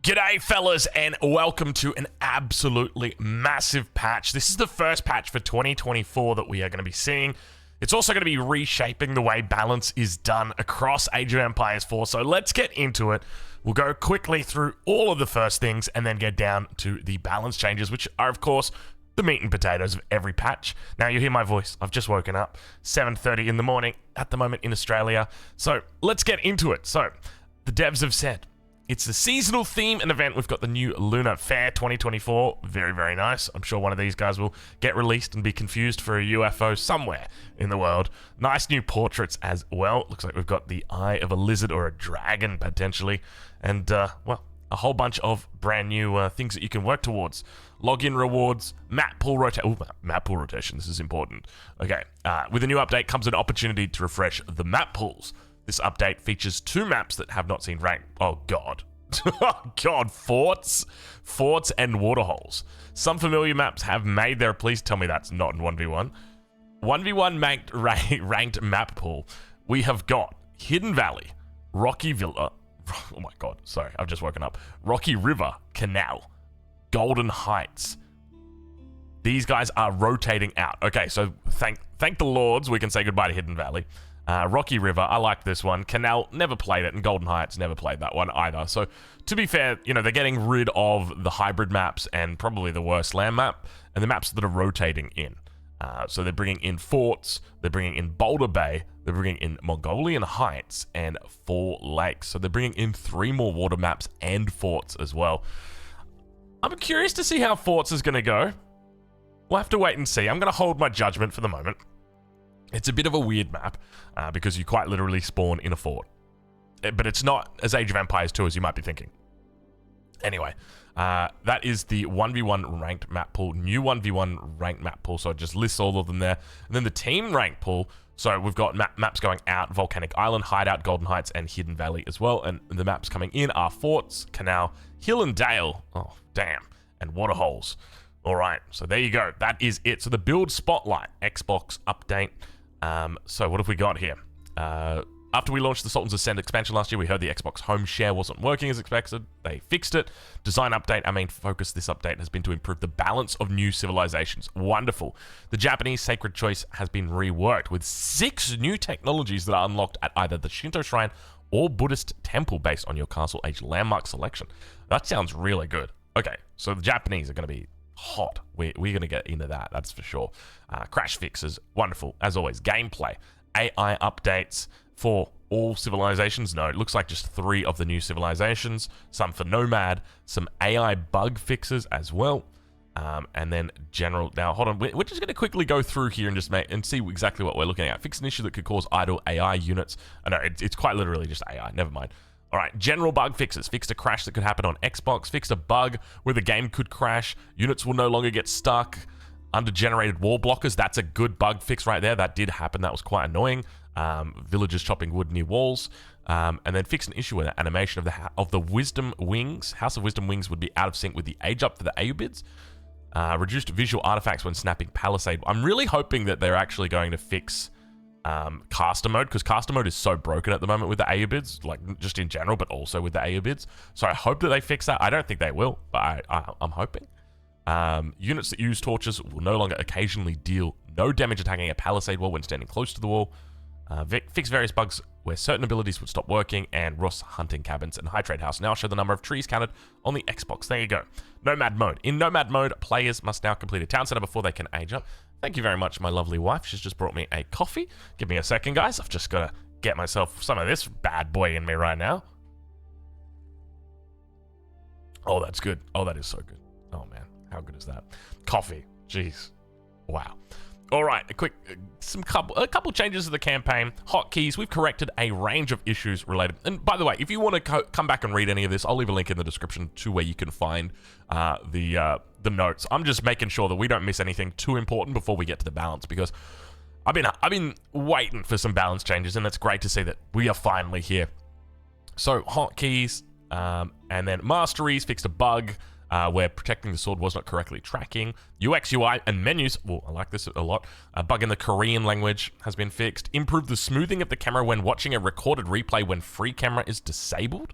G'day fellas, and welcome to an absolutely massive patch. This is the first patch for 2024 that we are going to be seeing. It's also going to be reshaping the way balance is done across Age of Empires 4, so let's get into it. We'll go quickly through all of the first things and then get down to the balance changes, which are of course the meat and potatoes of every patch. Now you hear my voice, I've just woken up, 7:30 in the morning at the moment in Australia, so let's get into it. So, the devs have said, it's the seasonal theme and event. We've got the new Lunar Fair 2024. Very, very nice. I'm sure one of these guys will get released and be confused for a UFO somewhere in the world. Nice new portraits as well. Looks like we've got the eye of a lizard or a dragon, potentially. And, well, a whole bunch of brand new things that you can work towards. Login rewards, map pool rotation. Oh, map pool rotation. This is important. Okay. With a new update comes an opportunity to refresh the map pools. This update features 2 maps that have not seen rank. Oh, God. Oh, God. Forts and waterholes. Some familiar maps have made their... Please tell me that's not in 1v1. 1v1 ranked map pool. We have got Hidden Valley, Rocky Villa... Oh, my God. Sorry, I've just woken up. Rocky River, Canal, Golden Heights. These guys are rotating out. Okay, so thank the lords. We can say goodbye to Hidden Valley. Rocky River, I like this one. Canal, never played it, and Golden Heights, never played that one either. So, to be fair, you know, they're getting rid of the hybrid maps and probably the worst land map, and the maps that are rotating in. So they're bringing in forts, they're bringing in Boulder Bay, they're bringing in Mongolian Heights, and 4 lakes. So they're bringing in 3 more water maps and forts as well. I'm curious to see how forts is going to go. We'll have to wait and see. I'm going to hold my judgment for the moment. It's a bit of a weird map, because you quite literally spawn in a fort. But it's not as Age of Empires 2 as you might be thinking. Anyway, that is the 1v1 ranked map pool, new 1v1 ranked map pool, so it just lists all of them there. And then the team ranked pool, so we've got maps going out, Volcanic Island, Hideout, Golden Heights, and Hidden Valley as well. And the maps coming in are Forts, Canal, Hill and Dale, oh damn, and Waterholes. Alright, so there you go, that is it. So the build spotlight, Xbox update. So what have we got here? After we launched the Sultan's Ascent expansion last year, we heard the Xbox Home Share wasn't working as expected. They fixed it. Design update, our main focus this update has been to improve the balance of new civilizations. Wonderful. The Japanese Sacred Choice has been reworked with 6 new technologies that are unlocked at either the Shinto Shrine or Buddhist Temple based on your Castle Age landmark selection. That sounds really good. Okay, so the Japanese are going to be hot. We're going to get into that, that's for sure. Crash fixes, wonderful. As always, gameplay, AI updates for all civilizations. No, it looks like just 3 of the new civilizations. Some for Nomad, some AI bug fixes as well. And then general... Now, hold on. We're just going to quickly go through here and just see exactly what we're looking at. Fix an issue that could cause idle AI units. Oh, no, it's quite literally just AI. Never mind. All right, general bug fixes. Fixed a crash that could happen on Xbox. Fixed a bug where the game could crash. Units will no longer get stuck under generated wall blockers. That's a good bug fix right there. That did happen. That was quite annoying. Villagers chopping wood near walls. And then fix an issue with the animation of the Wisdom Wings. House of Wisdom Wings would be out of sync with the age up for the Ayyubids. Reduced visual artifacts when snapping Palisade. I'm really hoping that they're actually going to fix... caster mode, because caster mode is so broken at the moment with the Ayyubids, like just in general, but also with the Ayyubids. So I hope that they fix that. I don't think they will, but I'm hoping. Units that use torches will no longer occasionally deal no damage attacking a palisade wall when standing close to the wall. Fix various bugs where certain abilities would stop working, and Ross hunting cabins and high trade house now show the number of trees counted on the Xbox. There you go. Nomad mode. In Nomad mode, players must now complete a town center before they can age up. Thank you very much, my lovely wife. She's just brought me a coffee. Give me a second, guys. I've just got to get myself some of this bad boy in me right now. Oh, that's good. Oh, that is so good. Oh, man. How good is that? Coffee. Jeez. Wow. All right, a couple changes to the campaign. Hotkeys, we've corrected a range of issues related. And by the way, if you want to come back and read any of this, I'll leave a link in the description to where you can find the notes. I'm just making sure that we don't miss anything too important before we get to the balance, because I've been waiting for some balance changes, and it's great to see that we are finally here. So hotkeys, and then masteries fixed a bug. Where protecting the sword was not correctly tracking. UX, UI, and menus, well, I like this a lot. A bug in the Korean language has been fixed. Improved the smoothing of the camera when watching a recorded replay when free camera is disabled.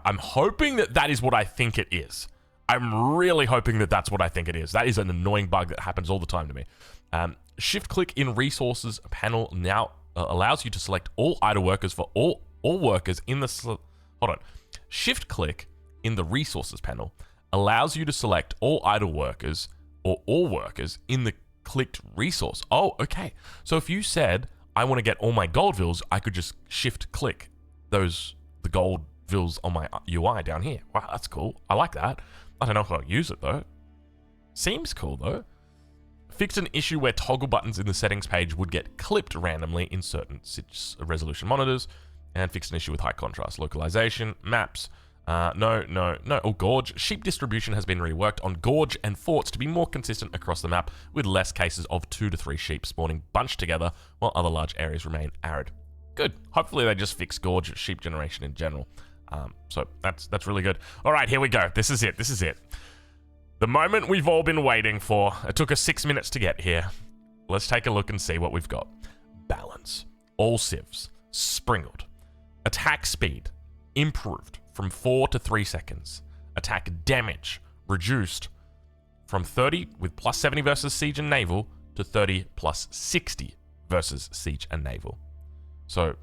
I'm hoping that that is what I think it is. I'm really hoping that that's what I think it is. That is an annoying bug that happens all the time to me. Shift click in resources panel now allows you to select all idle workers for all workers in the... Hold on. Shift click in the resources panel allows you to select all idle workers or all workers in the clicked resource. Oh, okay. So if you said, I want to get all my gold vills, I could just shift click the gold vills on my UI down here. Wow, that's cool. I like that. I don't know if I'll use it though. Seems cool though. Fixed an issue where toggle buttons in the settings page would get clipped randomly in certain resolution monitors, and fixed an issue with high contrast localization, maps. Oh, gorge. Sheep distribution has been reworked on gorge and forts to be more consistent across the map, with less cases of 2 to 3 sheep spawning bunched together while other large areas remain arid. Good. Hopefully they just fix gorge sheep generation in general. So that's really good. All right, here we go. This is it. This is it. The moment we've all been waiting for. It took us 6 minutes to get here. Let's take a look and see what we've got. Balance. All civs. Sprinkled. Attack speed. Improved from 4 to 3 seconds. Attack damage. Reduced from 30 with plus 70 versus siege and naval to 30 plus 60 versus siege and naval. So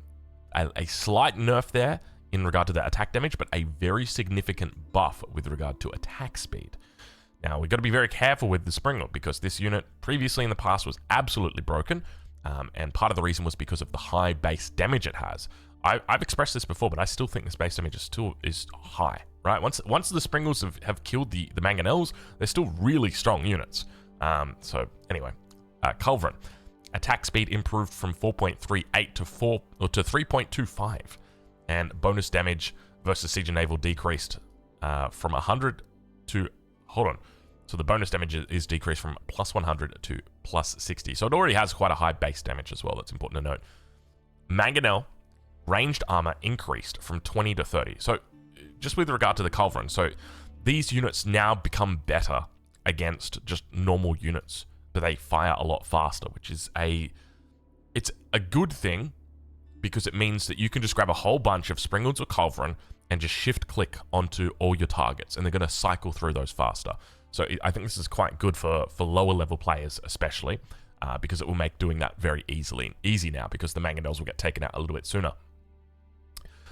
a slight nerf there in regard to the attack damage, but a very significant buff with regard to attack speed. Now, we've got to be very careful with the Springle because this unit previously in the past was absolutely broken, and part of the reason was because of the high base damage it has. I've expressed this before, but I still think this base damage is high, right? Once the Springles have killed the Mangonels, they're still really strong units. So anyway, Culverin. Attack speed improved from 4.38 to 3.25, and bonus damage versus siege and naval decreased from 100 to... Hold on. So the bonus damage is decreased from plus 100 to plus 60. So it already has quite a high base damage as well. That's important to note. Mangonel, ranged armor increased from 20 to 30. So just with regard to the Culverin, so these units now become better against just normal units, but they fire a lot faster, which is it's a good thing because it means that you can just grab a whole bunch of Springleds or Culverin and just shift click onto all your targets, and they're going to cycle through those faster. So I think this is quite good for lower level players, especially because it will make doing that very easy now, because the Mangonels will get taken out a little bit sooner.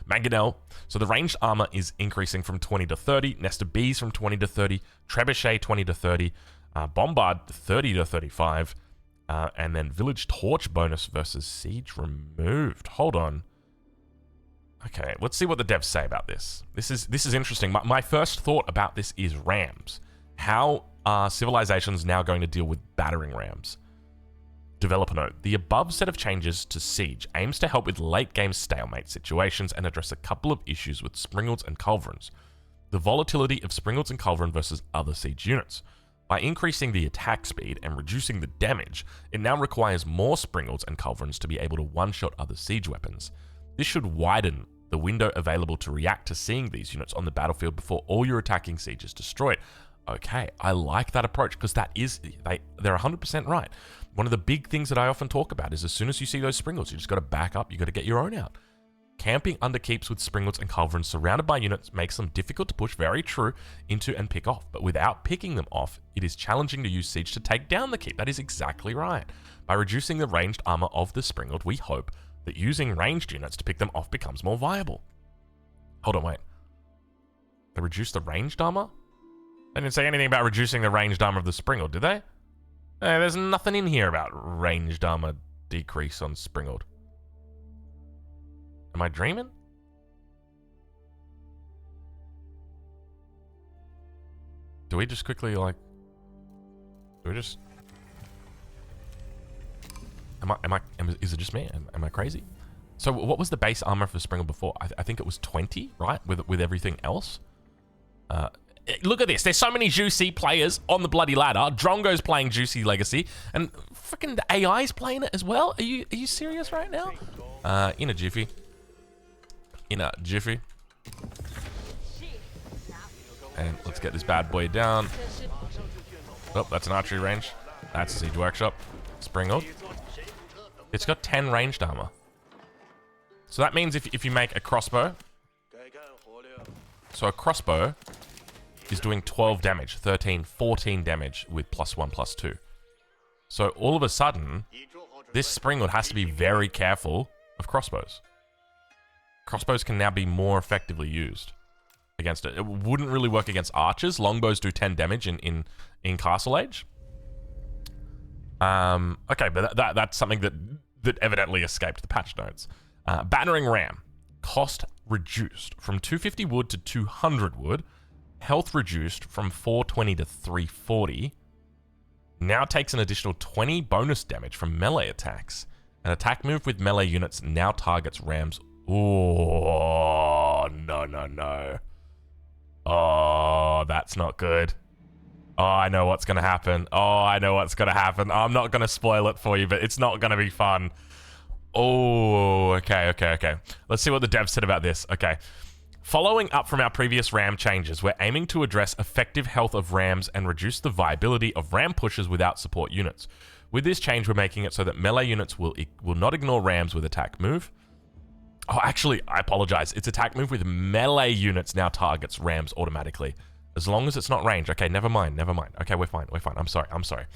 Mangonel, so the ranged armor is increasing from 20 to 30, Nest of Bees from 20 to 30, Trebuchet 20 to 30, Bombard 30 to 35, and then Village Torch bonus versus Siege removed. Hold on. Okay, let's see what the devs say about this. This is interesting. My first thought about this is rams. How are civilizations now going to deal with battering rams? Developer note, the above set of changes to Siege aims to help with late-game stalemate situations and address a couple of issues with Springleds and Culverins. The volatility of Springleds and Culverin versus other Siege units. By increasing the attack speed and reducing the damage, it now requires more Springleds and Culverins to be able to one-shot other Siege weapons. This should widen the window available to react to seeing these units on the battlefield before all your attacking Siege is destroyed. Okay, I like that approach because they're 100% right. One of the big things that I often talk about is as soon as you see those Springleds, you just got to back up, you got to get your own out. Camping under keeps with Springleds and Culverins surrounded by units makes them difficult to push, very true, into and pick off. But without picking them off, it is challenging to use Siege to take down the keep. That is exactly right. By reducing the ranged armor of the Springled, we hope that using ranged units to pick them off becomes more viable. Hold on, wait. They reduced the ranged armor? They didn't say anything about reducing the ranged armor of the Springled, did they? There's nothing in here about ranged armor decrease on Springled. Am I dreaming? Do we just quickly, like... Do we just... Is it just me? Am I crazy? So what was the base armor for Springled before? I think it was 20, right? With everything else? Look at this. There's so many juicy players on the bloody ladder. Drongo's playing Juicy Legacy, and freaking the AI's playing it as well. Are you serious right now? In a jiffy. And let's get this bad boy down. Oh, that's an archery range. That's a Siege Workshop. Springled. It's got 10 ranged armor. So that means if you make a crossbow, So a crossbow is doing 12 damage, 13, 14 damage with +1, +2. So all of a sudden, this Springwood has to be very careful of crossbows. Crossbows can now be more effectively used against it. It wouldn't really work against archers. Longbows do 10 damage in Castle Age. Okay, but that's something that evidently escaped the patch notes. Battering Ram. Cost reduced from 250 wood to 200 wood. Health reduced from 420 to 340. Now takes an additional 20 bonus damage from melee attacks. An attack move with melee units now targets rams. Oh, no. Oh, that's not good. Oh, I know what's going to happen. I'm not going to spoil it for you, but it's not going to be fun. Oh, okay. Let's see what the devs said about this. Okay. Following up from our previous ram changes, we're aiming to address effective health of rams and reduce the viability of ram pushes without support units. With this change, we're making it so that melee units will not ignore rams with attack move. Oh, actually, I apologize. It's attack move with melee units now targets rams automatically. As long as it's not range. Okay, never mind. Okay, we're fine. I'm sorry.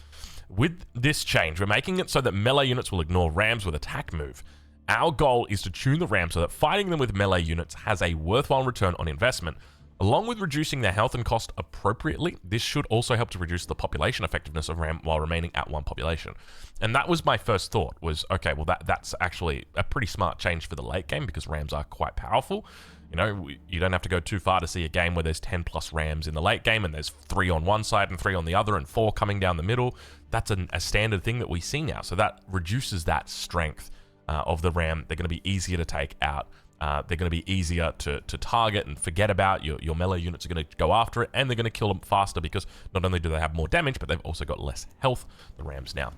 With this change, we're making it so that melee units will ignore rams with attack move. Our goal is to tune the rams so that fighting them with melee units has a worthwhile return on investment. Along with reducing their health and cost appropriately, this should also help to reduce the population effectiveness of ram while remaining at 1 population. And that was my first thought, was, okay, well, that's actually a pretty smart change for the late game because rams are quite powerful. You know, you don't have to go too far to see a game where there's 10 plus rams in the late game and there's 3 on one side and 3 on the other and 4 coming down the middle. That's a standard thing that we see now. So that reduces that strength of the ram. They're going to be easier to take out. They're going to be easier to target and forget about. Your melee units are going to go after it, and they're going to kill them faster because not only do they have more damage, but they've also got less health, the rams now.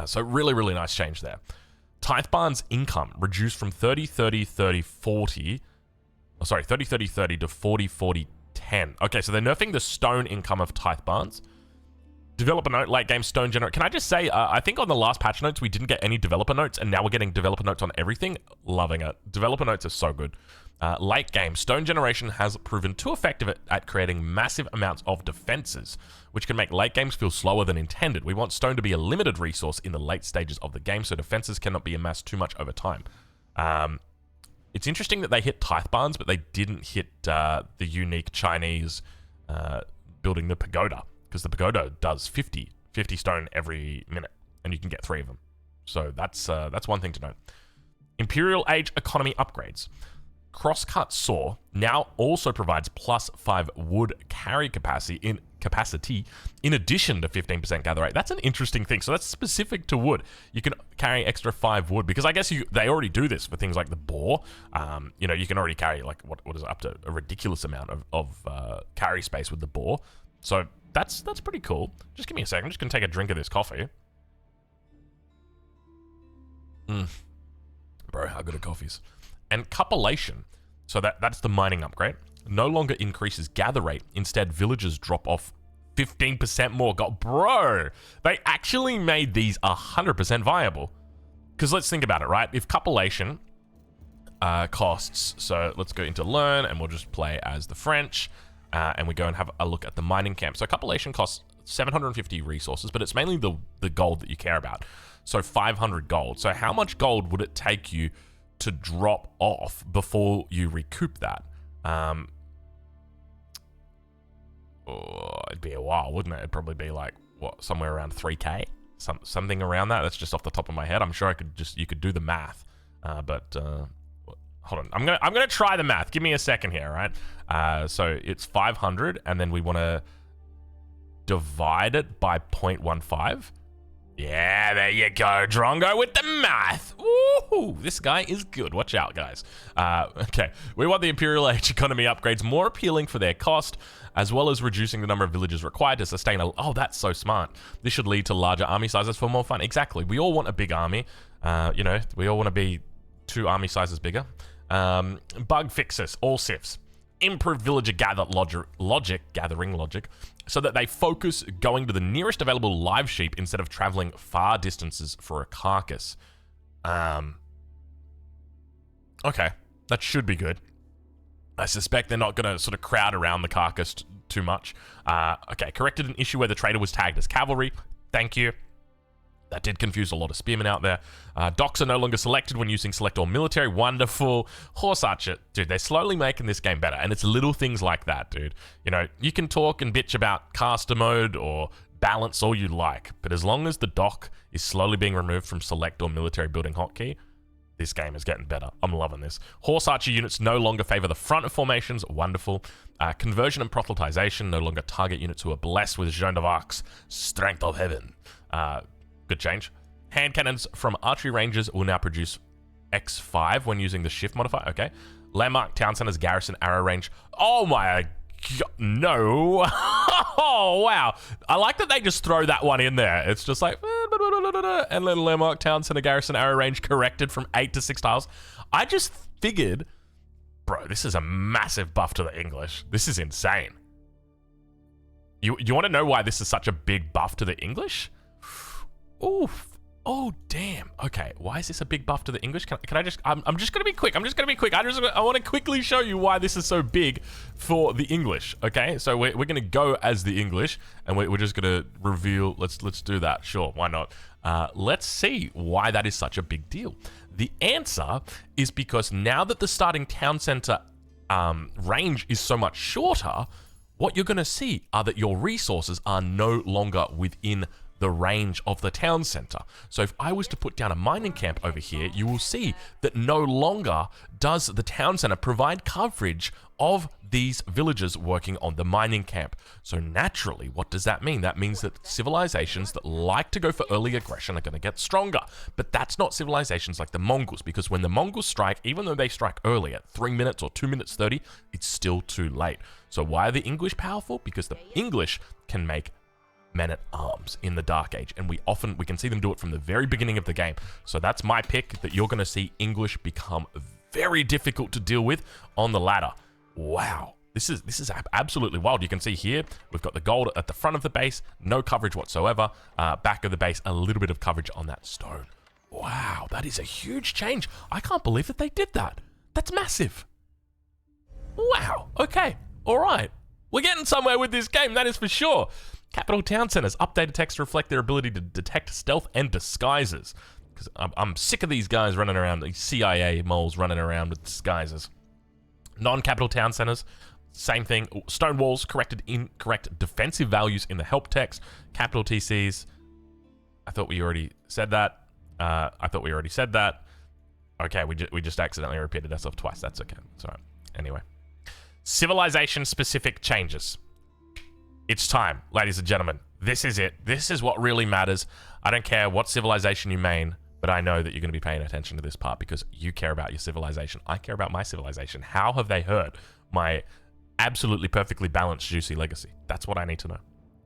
So really, really nice change there. Tithbarn's income reduced from 30-30-30-40. Oh, sorry, 30-30-30 to 40-40-10. Okay, so they're nerfing the stone income of Tithbarns. Developer note, late game stone generate. Can I just say, I think on the last patch notes, we didn't get any developer notes, and now we're getting developer notes on everything. Loving it. Developer notes are so good. Late game, stone generation has proven too effective at creating massive amounts of defenses, which can make late games feel slower than intended. We want stone to be a limited resource in the late stages of the game, so defenses cannot be amassed too much over time. It's interesting that they hit Tithbarns, but they didn't hit the unique Chinese building the pagoda. Because the pagoda does 50 stone every minute, and you can get 3 of them. So that's one thing to note. Imperial Age economy upgrades. Crosscut Saw now also provides +5 wood carry capacity in addition to 15% gather rate. That's an interesting thing. So that's specific to wood. You can carry extra 5 wood because I guess they already do this for things like the boar. You know, you can already carry like what is it, up to a ridiculous amount of carry space with the boar. So that's pretty cool. Just give me a second. I'm just gonna take a drink of this coffee. Bro, how good are coffees? And cupellation. So that's the mining upgrade. No longer increases gather rate. Instead, villagers drop off 15% more gold. Bro, they actually made these 100% viable. Because let's think about it, right? If cupellation costs, so let's go into learn and we'll just play as the French. And we go and have a look at the mining camp. So cupellation costs 750 resources, but it's mainly the gold that you care about. So 500 gold. So how much gold would it take you to drop off before you recoup that? It'd be a while, wouldn't it? It'd probably be like, what, somewhere around 3k? Something around that. That's just off the top of my head. I'm sure you could do the math. But hold on. I'm gonna try the math. Give me a second here, right? So it's 500, and then we want to divide it by 0.15. Yeah, there you go, Drongo with the math. Ooh, this guy is good. Watch out, guys. Okay, we want the Imperial Age economy upgrades more appealing for their cost, as well as reducing the number of villages required to sustain a... Oh, that's so smart. This should lead to larger army sizes for more fun. Exactly. We all want a big army. You know, we all want to be 2 army sizes bigger. Bug fixes, all sifs. Improve villager gathering logic, so that they focus going to the nearest available live sheep instead of traveling far distances for a carcass. Okay, that should be good. I suspect they're not going to sort of crowd around the carcass too much. Okay, corrected an issue where the trader was tagged as cavalry. Thank you. That did confuse a lot of spearmen out there. Docks are no longer selected when using select all military. Wonderful. Horse archer. Dude, they're slowly making this game better. And it's little things like that, dude. You know, you can talk and bitch about caster mode or balance all you like. But as long as the dock is slowly being removed from select or military building hotkey, this game is getting better. I'm loving this. Horse archer units no longer favor the front of formations. Wonderful. Conversion and proselytization no longer target units who are blessed with Joan of Arc's strength of heaven. Good change. Hand cannons from archery ranges will now produce X5 when using the shift modifier. Okay. Landmark town centers garrison arrow range. Oh my god. No. Oh, wow. I like that they just throw that one in there. It's just like, and then landmark town center garrison arrow range corrected from 8 to 6 tiles. I just figured, bro, this is a massive buff to the English. This is insane. You want to know why this is such a big buff to the English? Oof. Oh, damn. Okay, why is this a big buff to the English? Can I just... I'm just going to be quick. I want to quickly show you why this is so big for the English, okay? So we're going to go as the English, and we're just going to reveal... Let's do that. Sure, why not? Let's see why that is such a big deal. The answer is because now that the starting town center range is so much shorter, what you're going to see are that your resources are no longer within the range of the town center. So if I was to put down a mining camp over here, you will see that no longer does the town center provide coverage of these villagers working on the mining camp. So naturally, what does that mean? That means that civilizations that like to go for early aggression are going to get stronger. But that's not civilizations like the Mongols, because when the Mongols strike, even though they strike early at 3 minutes or 2 minutes 30, it's still too late. So why are the English powerful? Because the English can make men-at-arms in the Dark Age, and we can see them do it from the very beginning of the game. So that's my pick, that you're going to see English become very difficult to deal with on the ladder. Wow, this is absolutely wild. You can see here we've got the gold at the front of the base, no coverage whatsoever. Back of the base, a little bit of coverage on that stone. Wow, that is a huge change. I can't believe that they did that. That's massive. Wow. Okay. All right. We're getting somewhere with this game, that is for sure. Capital town centers. Updated text to reflect their ability to detect stealth and disguises. Because I'm sick of these guys running around, these CIA moles running around with disguises. Non-capital town centers, same thing. Stone walls, corrected incorrect defensive values in the help text. Capital TCs. I thought we already said that. Okay, we just accidentally repeated ourselves twice. That's okay. It's all right. Anyway. Civilization-specific changes. It's time, ladies and gentlemen. This is it. This is what really matters. I don't care what civilization you main, but I know that you're going to be paying attention to this part because you care about your civilization. I care about my civilization. How have they hurt my absolutely perfectly balanced, juicy legacy? That's what I need to know.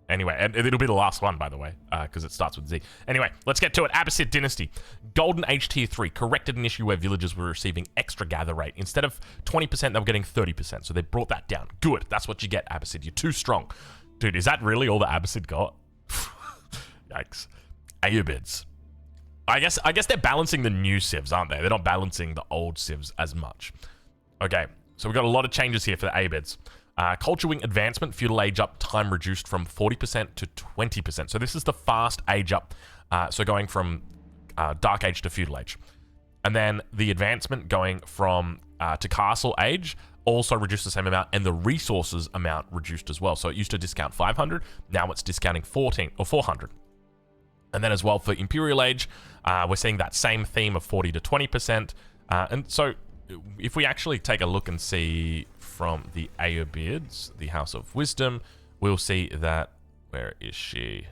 Anyway, and it'll be the last one, by the way, because it starts with Z. Anyway, let's get to it. Abbasid Dynasty. Golden Age Tier 3 corrected an issue where villagers were receiving extra gather rate. Instead of 20%, they were getting 30%, so they brought that down. Good. That's what you get, Abbasid. You're too strong. Dude, is that really all that Abbasid got? Yikes. Ayyubids. I guess they're balancing the new civs, aren't they? They're not balancing the old civs as much. Okay, so we've got a lot of changes here for the Ayyubids. Culture Wing Advancement, Feudal Age Up, time reduced from 40% to 20%. So this is the fast age up. So going from Dark Age to Feudal Age. And then the advancement going from to Castle Age, also reduced the same amount, and the resources amount reduced as well. So it used to discount 500, now it's discounting 400. And then as well for Imperial Age, we're seeing that same theme of 40 to 20%. And so if we actually take a look and see from the Ayyubids, the House of Wisdom, we'll see that, where is she?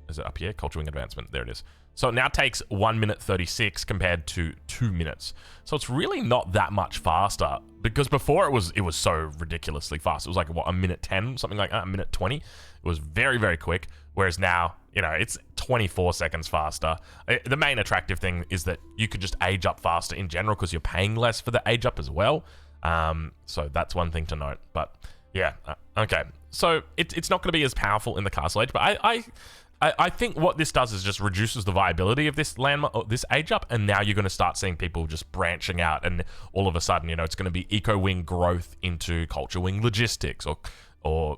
Is it up here? Culture Wing Advancement, there it is. So it now takes 1 minute 36 compared to 2 minutes. So it's really not that much faster, because before it was so ridiculously fast. It was like, what, a minute 10, something like that, a minute 20. It was very, very quick. Whereas now, you know, it's 24 seconds faster. The main attractive thing is that you could just age up faster in general because you're paying less for the age up as well. So that's one thing to note. But Yeah. Okay. So it's not going to be as powerful in the Castle Age, but I think what this does is just reduces the viability of this this age up, and now you're going to start seeing people just branching out, and all of a sudden, it's going to be eco wing growth into culture wing logistics, or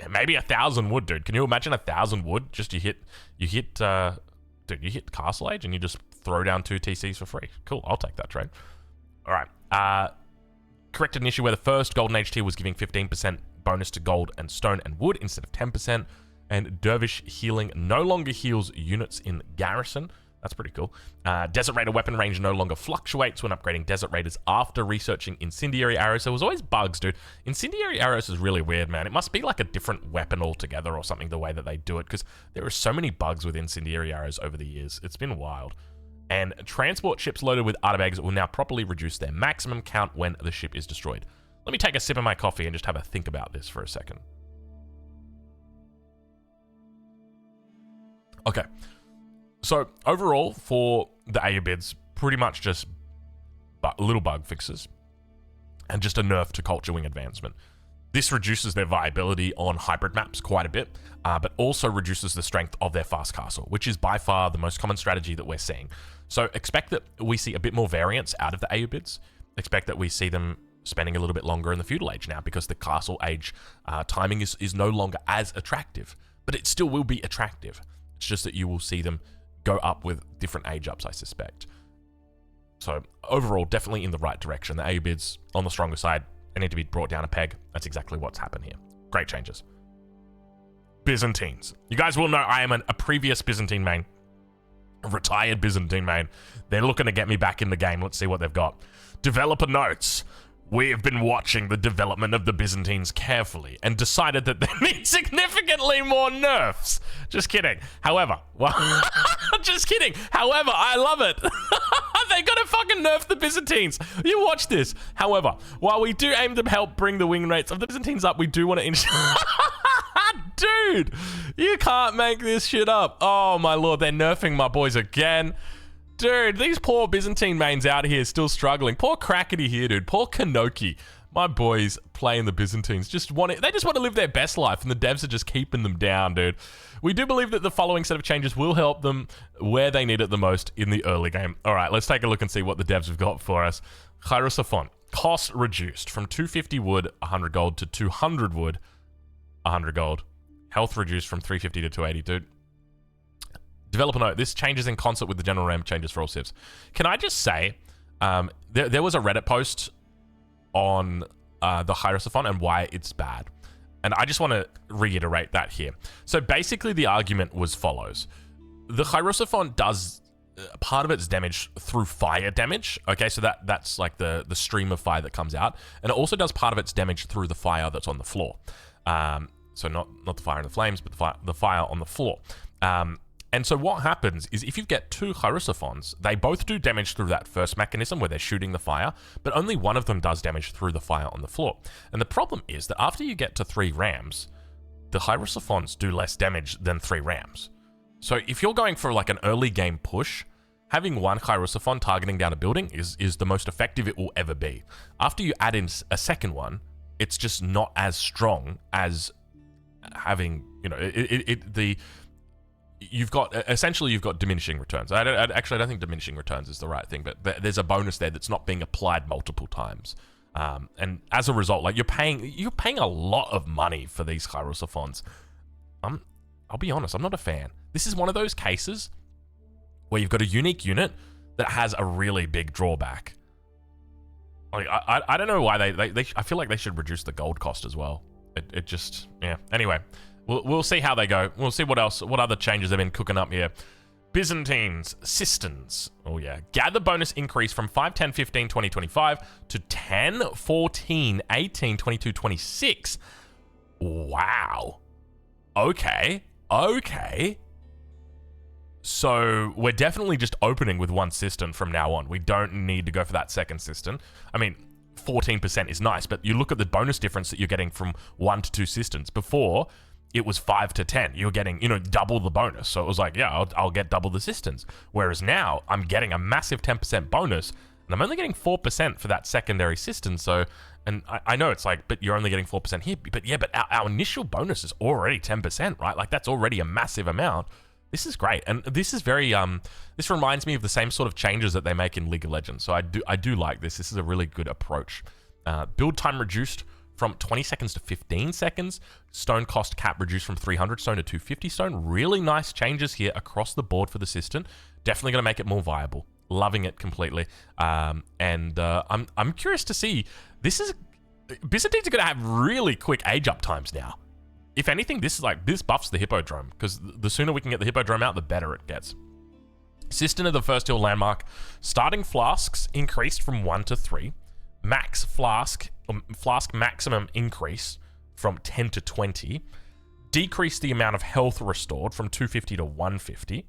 maybe 1,000 wood, dude. Can you imagine 1,000 wood? Just you hit Castle Age, and you just throw down 2 TCs for free. Cool, I'll take that trade. All right. Corrected an issue where the first Golden Age tier was giving 15% bonus to gold and stone and wood instead of 10%. And Dervish healing no longer heals units in garrison. That's pretty cool. Desert Raider weapon range no longer fluctuates when upgrading Desert Raiders after researching Incendiary Arrows. There was always bugs, dude. Incendiary Arrows is really weird, man. It must be like a different weapon altogether or something, the way that they do it, because there are so many bugs with Incendiary Arrows over the years. It's been wild. And transport ships loaded with Ayyubids will now properly reduce their maximum count when the ship is destroyed. Let me take a sip of my coffee and just have a think about this for a second. Okay, so overall for the Ayyubids, pretty much just little bug fixes and just a nerf to culture wing advancement. This reduces their viability on hybrid maps quite a bit, but also reduces the strength of their fast castle, which is by far the most common strategy that we're seeing. So expect that we see a bit more variance out of the Ayyubids. Expect that we see them spending a little bit longer in the feudal age now, because the castle age timing is no longer as attractive, but it still will be attractive. It's just that you will see them go up with different age ups, I suspect. So overall, definitely in the right direction. The Ayyubids on the stronger side, they need to be brought down a peg. That's exactly what's happened here. Great changes. Byzantines. You guys will know I am a previous Byzantine main. A retired Byzantine main. They're looking to get me back in the game. Let's see what they've got. Developer notes. We have been watching the development of the Byzantines carefully and decided that they need significantly more nerfs. Just kidding. However, well, just kidding. However, I love it. They gotta fucking nerf the Byzantines. You watch this. However, while we do aim to help bring the wing rates of the Byzantines up, we do want to Dude, you can't make this shit up. Oh my lord, they're nerfing my boys again. Dude, these poor Byzantine mains out here still struggling. Poor Crackety here, dude. Poor Kanoki. My boys playing the Byzantines they just want to live their best life, and the devs are just keeping them down, dude. We do believe that the following set of changes will help them where they need it the most in the early game. All right, let's take a look and see what the devs have got for us. Hierosophon. Cost reduced from 250 wood, 100 gold, to 200 wood, 100 gold. Health reduced from 350 to 280, dude. Developer note, this changes in concert with the general RAM changes for all civs. Can I just say, there was a Reddit post on the Hierosophon and why it's bad. And I just want to reiterate that here. So basically the argument was follows. The Hierosophon does part of its damage through fire damage. Okay, so that's like the stream of fire that comes out. And it also does part of its damage through the fire that's on the floor. So not the fire in the flames, but the fire on the floor. And so what happens is if you get 2 Hierosophons, they both do damage through that first mechanism where they're shooting the fire, but only one of them does damage through the fire on the floor. And the problem is that after you get to 3 rams, the Hierosophons do less damage than 3 rams. So if you're going for like an early game push, having 1 Hierosophon targeting down a building is the most effective it will ever be. After you add in a second one, it's just not as strong as having, you've got diminishing returns. I don't think diminishing returns is the right thing, but there's a bonus there that's not being applied multiple times. And as a result, like you're paying a lot of money for these Hierosophons. I'll be honest, I'm not a fan. This is one of those cases where you've got a unique unit that has a really big drawback. Like I don't know why they I feel like they should reduce the gold cost as well. It just, yeah. Anyway. We'll see how they go. We'll see what other changes they've been cooking up here. Byzantines, Sistans. Oh yeah. Gather bonus increase from 5, 10, 15, 20, 25 to 10, 14, 18, 22, 26. Wow. Okay. So we're definitely just opening with 1 Sistan from now on. We don't need to go for that second Sistan. I mean, 14% is nice, but you look at the bonus difference that you're getting from 1 to 2 Sistans. Before, it was 5 to 10. You're getting, double the bonus. So it was like, yeah, I'll get double the Sistans. Whereas now, I'm getting a massive 10% bonus, and And I'm only getting 4% for that secondary cistern, so... And I know it's like, but you're only getting 4% here. But yeah, but our initial bonus is already 10%, right? Like, that's already a massive amount. This is great. And this is very... this reminds me of the same sort of changes that they make in League of Legends. So I do like this. This is a really good approach. Build time reduced from 20 seconds to 15 seconds. Stone cost cap reduced from 300 stone to 250 stone. Really nice changes here across the board for the cistern. Definitely going to make it more viable. Loving it completely. I'm curious to see. Byzantines are going to have really quick age up times now. If anything, this buffs the Hippodrome, because the sooner we can get the Hippodrome out, the better it gets. Cistern of the first hill landmark. Starting flasks increased from 1 to 3. Max flask maximum increase from 10 to 20. Decrease the amount of health restored from 250 to 150.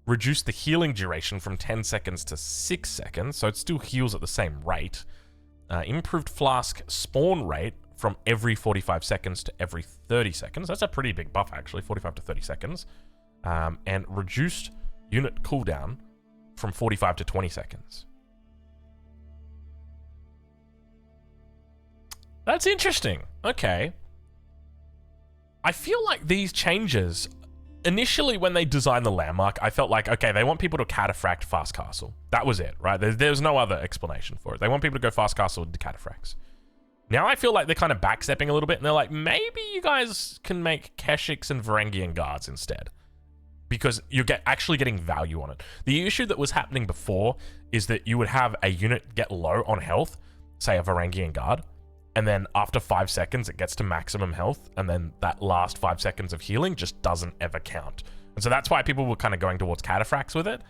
Reduce the healing duration from 10 seconds to 6 seconds, so it still heals at the same rate. Improved flask spawn rate from every 45 seconds to every 30 seconds. That's a pretty big buff, actually, 45 to 30 seconds. And reduced unit cooldown from 45 to 20 seconds. That's interesting. Okay. I feel like these changes... Initially, when they designed the landmark, I felt like, okay, they want people to cataphract fast castle. That was it, right? There's no other explanation for it. They want people to go fast castle to cataphracts. Now I feel like they're kind of backstepping a little bit, and they're like, maybe you guys can make Keshiks and Varangian guards instead, because you're actually getting value on it. The issue that was happening before is that you would have a unit get low on health, say a Varangian guard, and then after 5 seconds, it gets to maximum health, and then that last 5 seconds of healing just doesn't ever count. And so that's why people were kind of going towards cataphracts with it.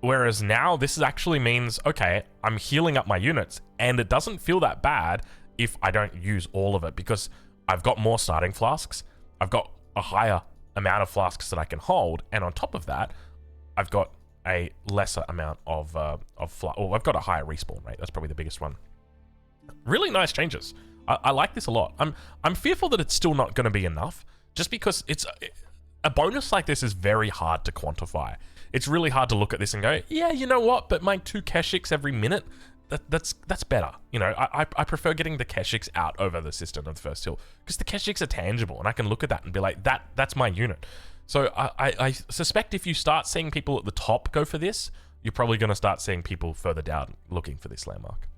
Whereas now, this actually means, okay, I'm healing up my units, and it doesn't feel that bad if I don't use all of it, because I've got more starting flasks, I've got a higher amount of flasks that I can hold, and on top of that, I've got a lesser amount of I've got a higher respawn rate. That's probably the biggest one. Really nice changes. I like this a lot. I'm fearful that it's still not going to be enough, just because it's a bonus like this is very hard to quantify. It's really hard to look at this and go, yeah, you know what? But my 2 Keshiks every minute, that's better. You know, I prefer getting the Keshiks out over the cistern of the first hill, because the Keshiks are tangible, and I can look at that and be like, that's my unit. So I suspect if you start seeing people at the top go for this, you're probably going to start seeing people further down looking for this landmark.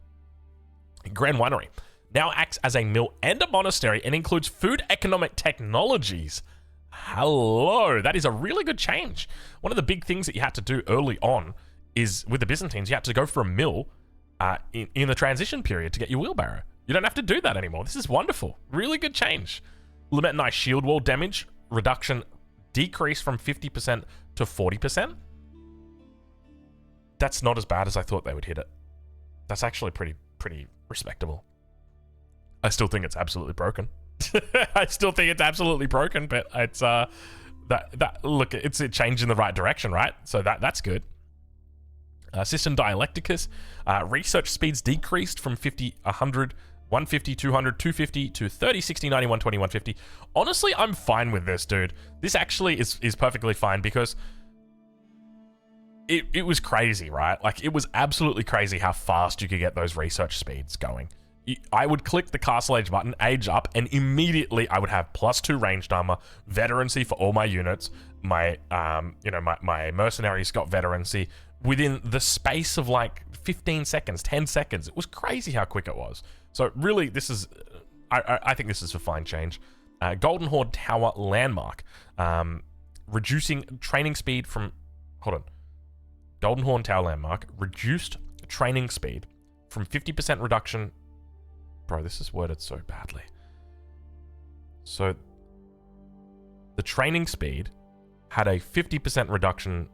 Grand Winery now acts as a mill and a monastery and includes food economic technologies. Hello, that is a really good change. One of the big things that you had to do early on is, with the Byzantines, you had to go for a mill in the transition period to get your wheelbarrow. You don't have to do that anymore. This is wonderful. Really good change. Lamentonite shield wall damage reduction decreased from 50% to 40%. That's not as bad as I thought they would hit it. That's actually pretty respectable. I still think it's absolutely broken. I still think it's absolutely broken, but it's look, it's a change in the right direction, right? So that's good. System Dialecticus, research speeds decreased from 50, 100, 150, 200, 250 to 30, 60, 90, 120, 150. Honestly, I'm fine with this, dude. This actually is perfectly fine, because it was crazy, right? Like, it was absolutely crazy how fast you could get those research speeds going. I would click the Castle Age button, age up, and immediately I would have +2 ranged armor, veterancy for all my units. My my mercenaries got veterancy within the space of like 15 seconds, 10 seconds. It was crazy how quick it was. So really, this is, I think this is a fine change. Golden Horde Tower landmark, reducing training speed from, Golden Horn Tower landmark, reduced training speed from 50% reduction. Bro, this is worded so badly. So the training speed had a 50% reduction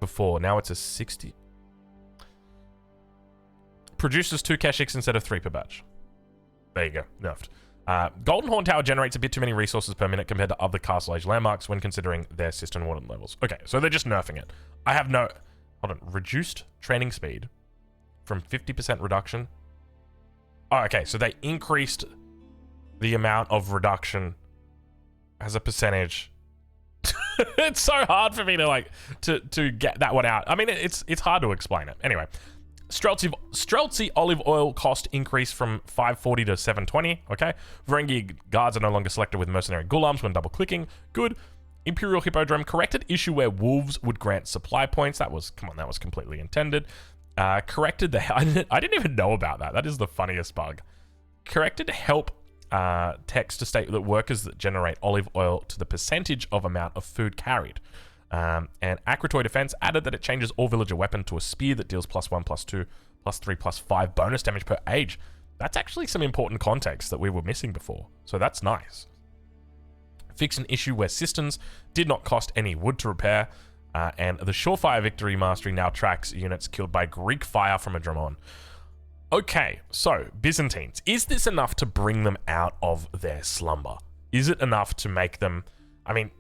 before. Now it's a 60. Produces 2 Keshiks instead of 3 per batch. There you go, nerfed. Golden Horn Tower generates a bit too many resources per minute compared to other Castle Age landmarks when considering their cistern warden levels. Okay, so they're just nerfing it. I have no... reduced training speed from 50% reduction. Oh, okay, so they increased the amount of reduction as a percentage. It's so hard for me to to get that one out. I mean, it's hard to explain it. Anyway, Streltsy olive oil cost increase from 540 to 720. Okay. Varangi guards are no longer selected with mercenary gulams when double clicking. Good. Imperial Hippodrome corrected issue where wolves would grant supply points. That was completely intended. Corrected the... I didn't even know about that. That is the funniest bug. Corrected help text to state that workers that generate olive oil to the percentage of amount of food carried. And Akratoy Defense added that it changes all villager weapon to a spear that deals +1, +2, +3, +5 bonus damage per age. That's actually some important context that we were missing before. So that's nice. Fix an issue where systems did not cost any wood to repair. And the Surefire Victory Mastery now tracks units killed by Greek fire from a Dramon. Okay, so Byzantines. Is this enough to bring them out of their slumber? Is it enough to make them... I mean,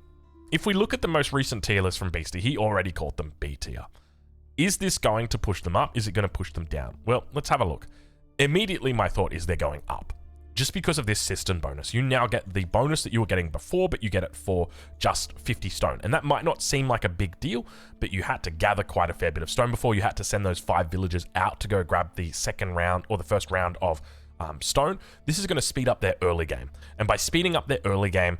if we look at the most recent tier list from Beastie, he already called them B tier. Is this going to push them up? Is it going to push them down? Well, let's have a look. Immediately, my thought is they're going up. Just because of this cistern bonus. You now get the bonus that you were getting before, but you get it for just 50 stone. And that might not seem like a big deal, but you had to gather quite a fair bit of stone before. You had to send those 5 villagers out to go grab the second round or the first round of stone. This is going to speed up their early game. And by speeding up their early game,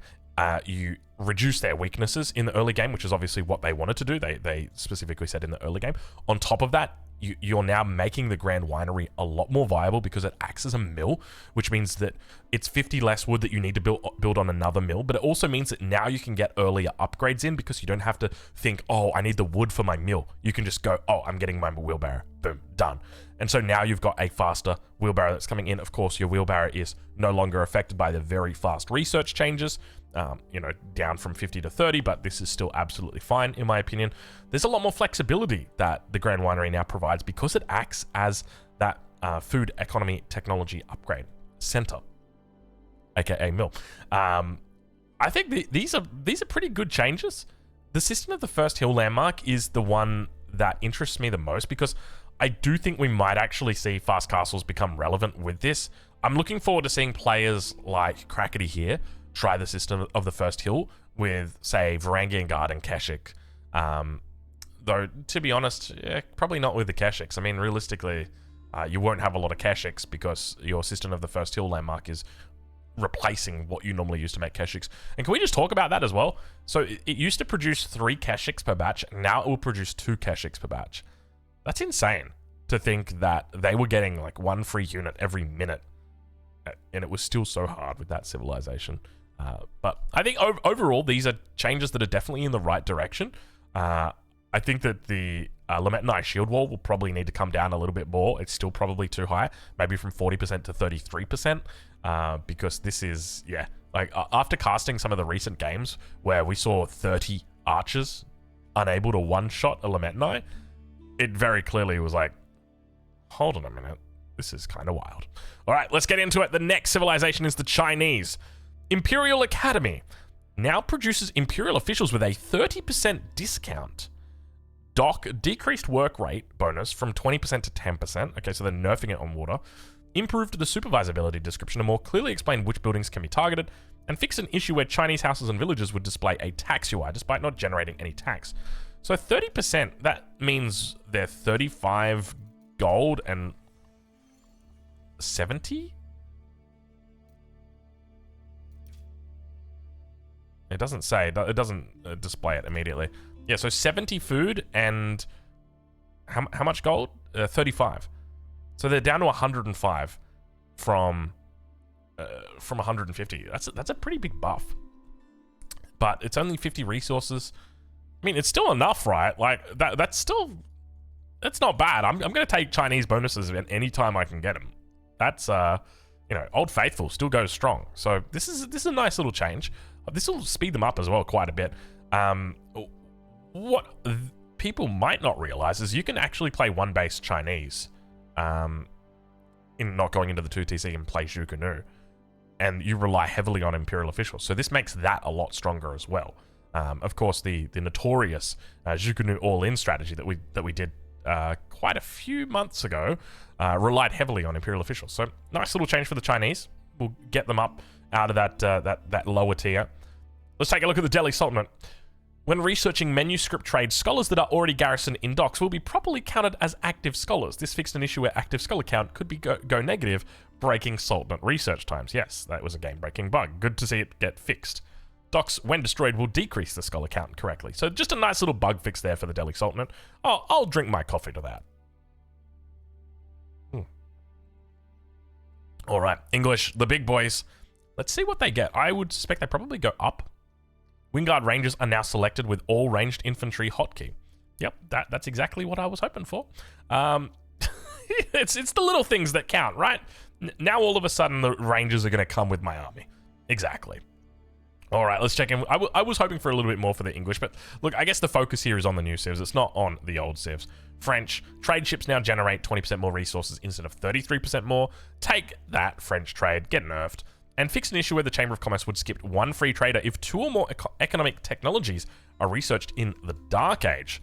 you reduce their weaknesses in the early game, which is obviously what they wanted to do. They specifically said in the early game. On top of that, you're now making the Grand Winery a lot more viable because it acts as a mill, which means that it's 50 less wood that you need to build on another mill, but it also means that now you can get earlier upgrades in because you don't have to think, oh, I need the wood for my mill. You can just go, oh, I'm getting my wheelbarrow. Boom, done. And so now you've got a faster wheelbarrow that's coming in. Of course, your wheelbarrow is no longer affected by the very fast research changes, down from 50 to 30, but this is still absolutely fine, in my opinion. There's a lot more flexibility that the Grand Winery now provides because it acts as that food economy technology upgrade center, aka mill. I think these are pretty good changes. The system of the first hill landmark is the one that interests me the most because I do think we might actually see fast castles become relevant with this. I'm looking forward to seeing players like Crackety here try the system of the first hill with, say, Varangian Guard and Keshik. Though, to be honest, probably not with the Keshiks. I mean, realistically, you won't have a lot of Keshiks because your system of the first hill landmark is replacing what you normally use to make Keshiks. And can we just talk about that as well? So it used to produce 3 Keshiks per batch. Now it will produce 2 Keshiks per batch. That's insane to think that they were getting like 1 free unit every minute. And it was still so hard with that civilization. But I think overall, these are changes that are definitely in the right direction. I think that the Lametanai shield wall will probably need to come down a little bit more. It's still probably too high, maybe from 40% to 33%, because this is, like after casting some of the recent games where we saw 30 archers unable to one-shot a Lametanai, it very clearly was like, hold on a minute, this is kind of wild. All right, let's get into it. The next civilization is the Chinese. Imperial Academy now produces imperial officials with a 30% discount. Decreased work rate bonus from 20% to 10%. Okay, so they're nerfing it on water. Improved the supervisor ability description to more clearly explain which buildings can be targeted. And fix an issue where Chinese houses and villages would display a tax UI despite not generating any tax. So 30%, that means they're 35 gold and 70? It doesn't say. It doesn't display it immediately. Yeah, so 70 food and how much gold? 35. So they're down to 105 from 150. That's a pretty big buff. But it's only 50 resources. I mean, it's still enough, right? Like that's not bad. I'm going to take Chinese bonuses any time I can get them. That's Old Faithful still goes strong. So this is a nice little change. This will speed them up as well quite a bit. What people might not realize is you can actually play one base Chinese in not going into the 2TC and play Zhuge-Nu, and you rely heavily on Imperial officials. So this makes that a lot stronger as well. Of course, the notorious Zhuge-Nu all-in strategy that we did quite a few months ago relied heavily on Imperial officials. So nice little change for the Chinese. We'll get them up out of that lower tier. Let's take a look at the Delhi Sultanate. When researching manuscript trade, scholars that are already garrisoned in docks will be properly counted as active scholars. This fixed an issue where active scholar count could be go negative, breaking Sultanate research times. Yes, that was a game-breaking bug. Good to see it get fixed. Docks, when destroyed, will decrease the scholar count correctly. So just a nice little bug fix there for the Delhi Sultanate. Oh, I'll drink my coffee to that. All right, English, the big boys. Let's see what they get. I would suspect they probably go up. Wingard Rangers are now selected with all ranged infantry hotkey. Yep, that's exactly what I was hoping for. It's the little things that count, right? Now all of a sudden the Rangers are going to come with my army. Exactly. All right, let's check in. I was hoping for a little bit more for the English, but look, I guess the focus here is on the new civs. It's not on the old civs. French, trade ships now generate 20% more resources instead of 33% more. Take that, French trade. Get nerfed. And fix an issue where the Chamber of Commerce would skip one free trader if 2 or more economic technologies are researched in the Dark Age.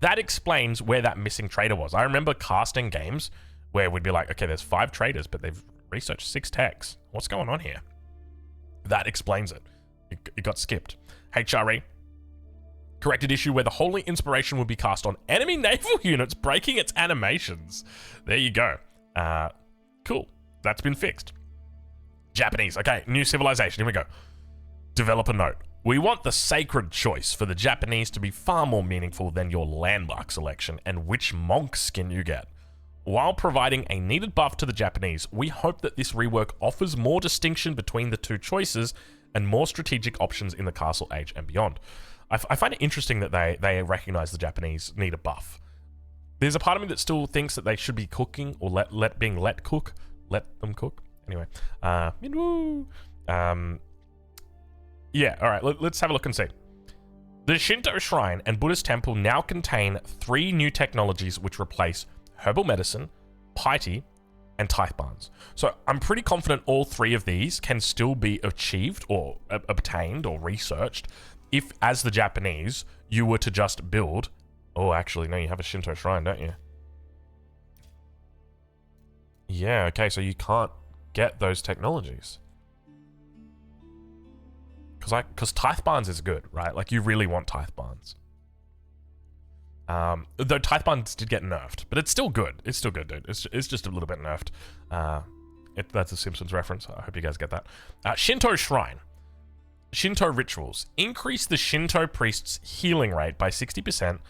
That explains where that missing trader was. I remember casting games where we'd be like, okay, there's 5 traders, but they've researched 6 techs. What's going on here? That explains it. It got skipped. HRE. Corrected issue where the Holy Inspiration would be cast on enemy naval units, breaking its animations. There you go. Cool. That's been fixed. Japanese. Okay, new civilization. Here we go. Developer note. We want the sacred choice for the Japanese to be far more meaningful than your landmark selection and which monk skin you get. While providing a needed buff to the Japanese, we hope that this rework offers more distinction between the 2 choices and more strategic options in the Castle Age and beyond. I find it interesting that they recognize the Japanese need a buff. There's a part of me that still thinks that they should be cooking or let them cook. Anyway, yeah, all right, let's have a look and see. The Shinto Shrine and Buddhist Temple now contain 3 new technologies which replace herbal medicine, piety, and tithe barns. So I'm pretty confident all 3 of these can still be achieved or obtained or researched if, as the Japanese, you were to just build... Oh, actually, no, you have a Shinto Shrine, don't you? Yeah, okay, so you can't get those technologies. Because tithe barns is good, right? Like, you really want tithe barns. Though tithe barns did get nerfed, but it's still good. It's still good, dude. It's just a little bit nerfed. That's a Simpsons reference. I hope you guys get that. Shinto Shrine. Shinto rituals. Increase the Shinto priest's healing rate by 60%.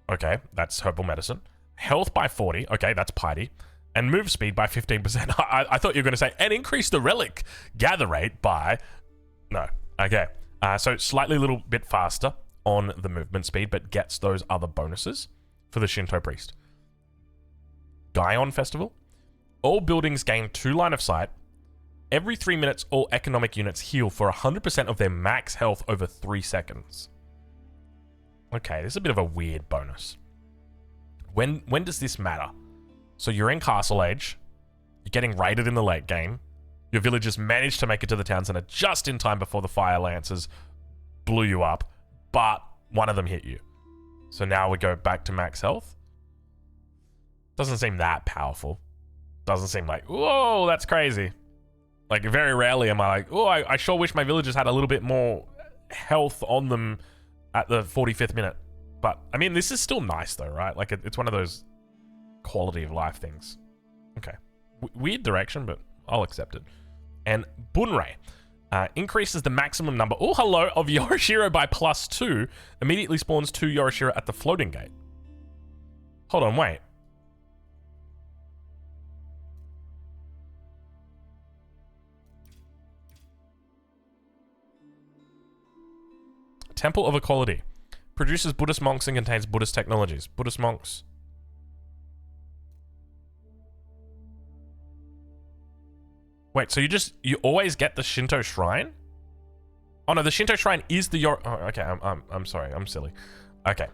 Okay, that's herbal medicine. Health by 40. Okay, that's piety. And move speed by 15%. I thought you were going to say, and increase the relic gather rate by... No. Okay. So slightly a little bit faster on the movement speed, but gets those other bonuses for the Shinto priest. Gaion Festival. All buildings gain 2 line of sight. Every 3 minutes, all economic units heal for 100% of their max health over 3 seconds. Okay, this is a bit of a weird bonus. When does this matter? So you're in Castle Age, you're getting raided in the late game, your villagers managed to make it to the town center just in time before the fire lancers blew you up, but one of them hit you. So now we go back to max health. Doesn't seem that powerful. Doesn't seem like, whoa, that's crazy. Like, very rarely am I like, oh, I sure wish my villagers had a little bit more health on them at the 45th minute. But, I mean, this is still nice, though, right? Like, it's one of those quality of life things. Okay. Weird direction, but I'll accept it. And Bunrei increases the maximum number, oh, hello, of Yorishiro by +2. Immediately spawns 2 Yorishiro at the floating gate. Hold on, wait. Temple of Equality. Produces Buddhist monks and contains Buddhist technologies. Buddhist monks. Wait, so you always get the Shinto Shrine? Oh no, the Shinto Shrine is the oh, okay, I'm sorry, I'm silly. Okay.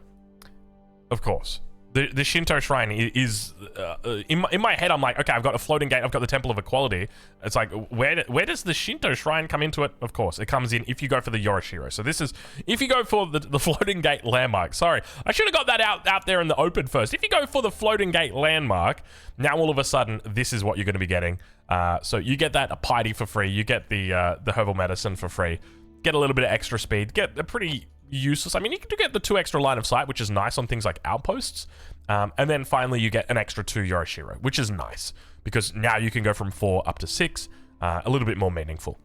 Of course. The Shinto Shrine is in my head. I'm like, okay, I've got a floating gate. I've got the Temple of Equality. It's like, where does the Shinto Shrine come into it? Of course, it comes in if you go for the Yorishiro. So this is if you go for the floating gate landmark. Sorry, I should have got that out there in the open first. If you go for the floating gate landmark, now all of a sudden this is what you're going to be getting. So you get that piety for free. You get the herbal medicine for free. Get a little bit of extra speed. Get a pretty useless. I mean, you can get the 2 extra line of sight, which is nice on things like outposts. And then finally, you get an extra 2 Yoroshiro, which is nice because now you can go from 4 up to 6, a little bit more meaningful.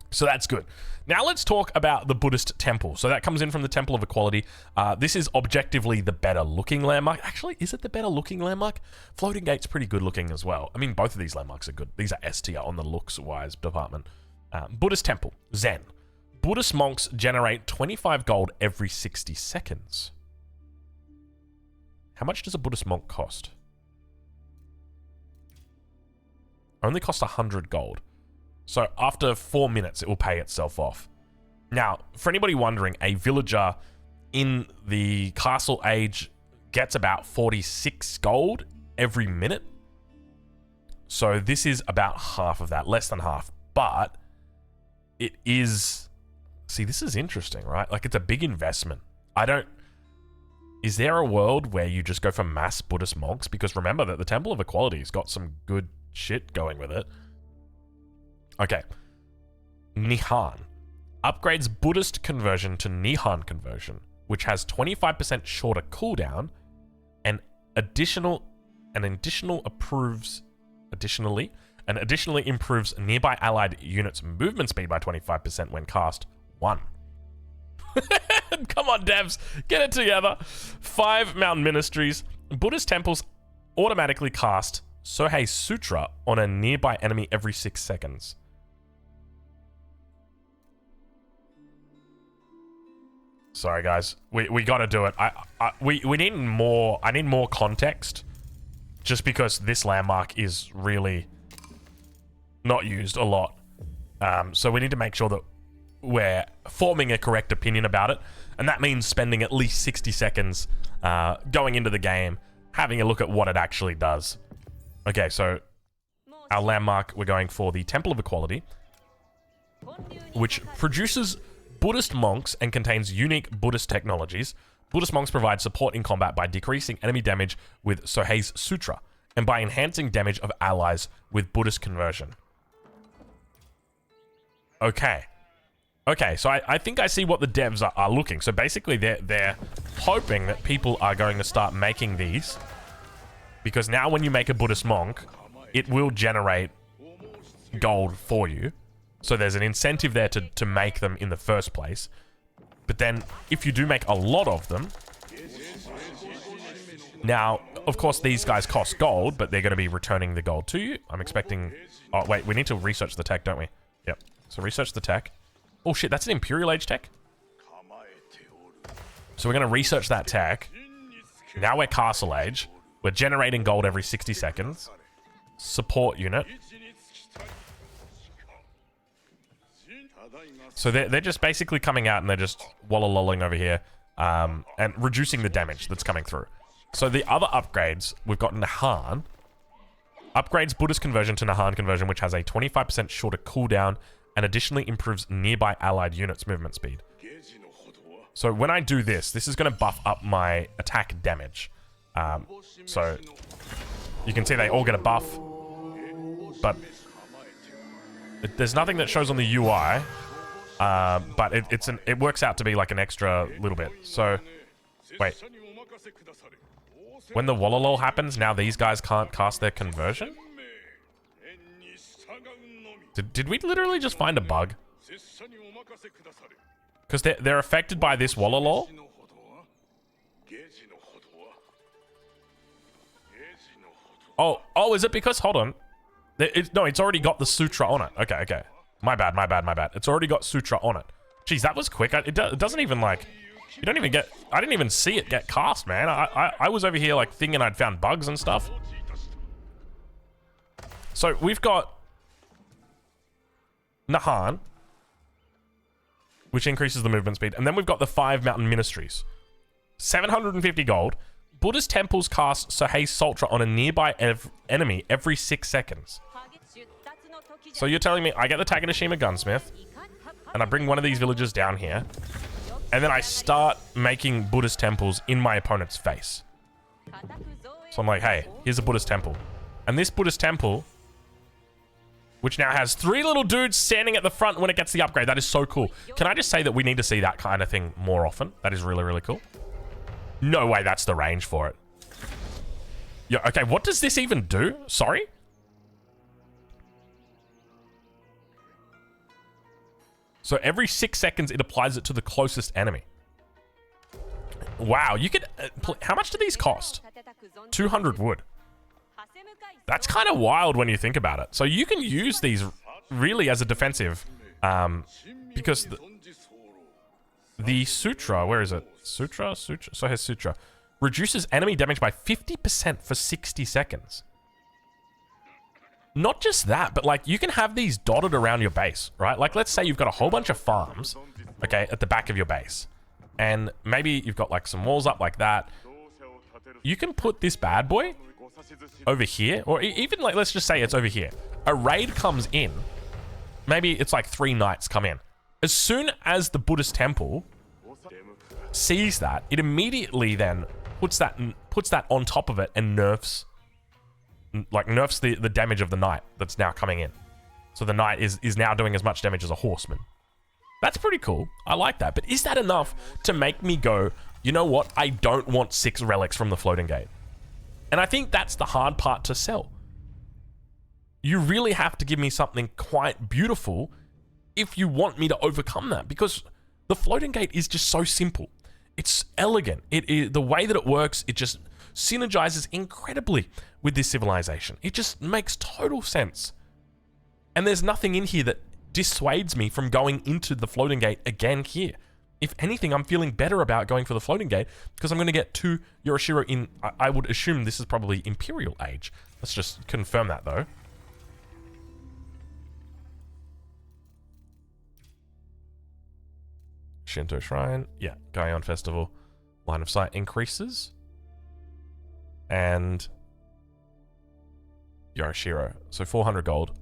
So that's good. Now let's talk about the Buddhist Temple. So that comes in from the Temple of Equality. This is objectively the better looking landmark. Actually, is it the better looking landmark? Floating Gate's pretty good looking as well. I mean, both of these landmarks are good. These are S tier on the looks-wise department. Buddhist Temple, Zen. Buddhist monks generate 25 gold every 60 seconds. How much does a Buddhist monk cost? Only costs 100 gold. So after 4 minutes, it will pay itself off. Now, for anybody wondering, a villager in the castle age gets about 46 gold every minute. So this is about half of that, less than half. But it is... See, this is interesting, right? Like, it's a big investment. Is there a world where you just go for mass Buddhist monks? Because remember that the Temple of Equality has got some good shit going with it. Okay. Nihon. Upgrades Buddhist conversion to Nihon conversion, which has 25% shorter cooldown and additionally improves nearby allied units' movement speed by 25% when cast 1. Come on, devs, get it together. 5 mountain ministries. Buddhist temples automatically cast Sohei Sutra on a nearby enemy every 6 seconds. Sorry, guys. We gotta do it. We need more. I need more context. Just because this landmark is really not used a lot. So we need to make sure that we're forming a correct opinion about it. And that means spending at least 60 seconds going into the game, having a look at what it actually does. Okay, so our landmark, we're going for the Temple of Equality, which produces Buddhist monks and contains unique Buddhist technologies. Buddhist monks provide support in combat by decreasing enemy damage with Sohei's Sutra and by enhancing damage of allies with Buddhist conversion. Okay. Okay, so I think I see what the devs are looking. So basically they're hoping that people are going to start making these, because now when you make a Buddhist monk, it will generate gold for you. So there's an incentive there to make them in the first place. But then, if you do make a lot of them... Now, of course, these guys cost gold, but they're going to be returning the gold to you. I'm expecting... Oh, wait, we need to research the tech, don't we? Yep. So research the tech. Oh, shit, that's an Imperial Age tech? So we're going to research that tech. Now we're Castle Age. We're generating gold every 60 seconds. Support unit. So they're just basically coming out and they're just walla-lolling over here and reducing the damage that's coming through. So the other upgrades, we've got Nahan. Upgrades Buddhist conversion to Nahan conversion, which has a 25% shorter cooldown and additionally improves nearby allied units' movement speed. So when I do this, this is going to buff up my attack damage. So you can see they all get a buff, but there's nothing that shows on the UI. But it works out to be like an extra little bit. So, wait. When the Wallalol happens, now these guys can't cast their conversion? Did we literally just find a bug? Because they're affected by this Wallalol? Oh, is it because... Hold on. No, it's already got the Sutra on it. Okay. My bad. It's already got Sutra on it. Jeez, that was quick. It doesn't even, like... You don't even get... I didn't even see it get cast, man. I was over here, like, thinking I'd found bugs and stuff. So, we've got... Nahan, which increases the movement speed. And then we've got the 5 mountain ministries. 750 gold. Buddhist temples cast Sohei Sutra on a nearby enemy every 6 seconds. So you're telling me I get the Takanoshima gunsmith, and I bring one of these villagers down here, and then I start making Buddhist temples in my opponent's face. So I'm like, hey, here's a Buddhist temple. And this Buddhist temple, which now has 3 little dudes standing at the front when it gets the upgrade. That is so cool. Can I just say that we need to see that kind of thing more often? That is really, really cool. No way that's the range for it. Yeah, okay, what does this even do? Sorry? So every 6 seconds, it applies it to the closest enemy. Wow, you could... how much do these cost? 200 wood. That's kind of wild when you think about it. So you can use these really as a defensive, because the Sutra, where is it? Sutra? So here's Sutra. Reduces enemy damage by 50% for 60 seconds. Not just that, but like you can have these dotted around your base, right? Like let's say you've got a whole bunch of farms, okay, at the back of your base. And maybe you've got like some walls up like that. You can put this bad boy over here, or even like, let's just say it's over here. A raid comes in. Maybe it's like 3 knights come in. As soon as the Buddhist Temple sees that, it immediately then puts that on top of it and nerfs the damage of the knight that's now coming in. So the knight is now doing as much damage as a horseman. That's pretty cool. I like that. But is that enough to make me go, you know what? I don't want 6 relics from the floating gate. And I think that's the hard part to sell. You really have to give me something quite beautiful if you want me to overcome that, because the floating gate is just so simple. It's elegant. It is the way that it works. It just synergizes incredibly with this civilization. It just makes total sense. And there's nothing in here that dissuades me from going into the floating gate again here. If anything, I'm feeling better about going for the floating gate because I'm going to get 2 Yorishiro in, I would assume this is probably Imperial Age. Let's just confirm that though. Shinto Shrine. Yeah, Gaion Festival. Line of sight increases. And Yorishiro. So 400 gold.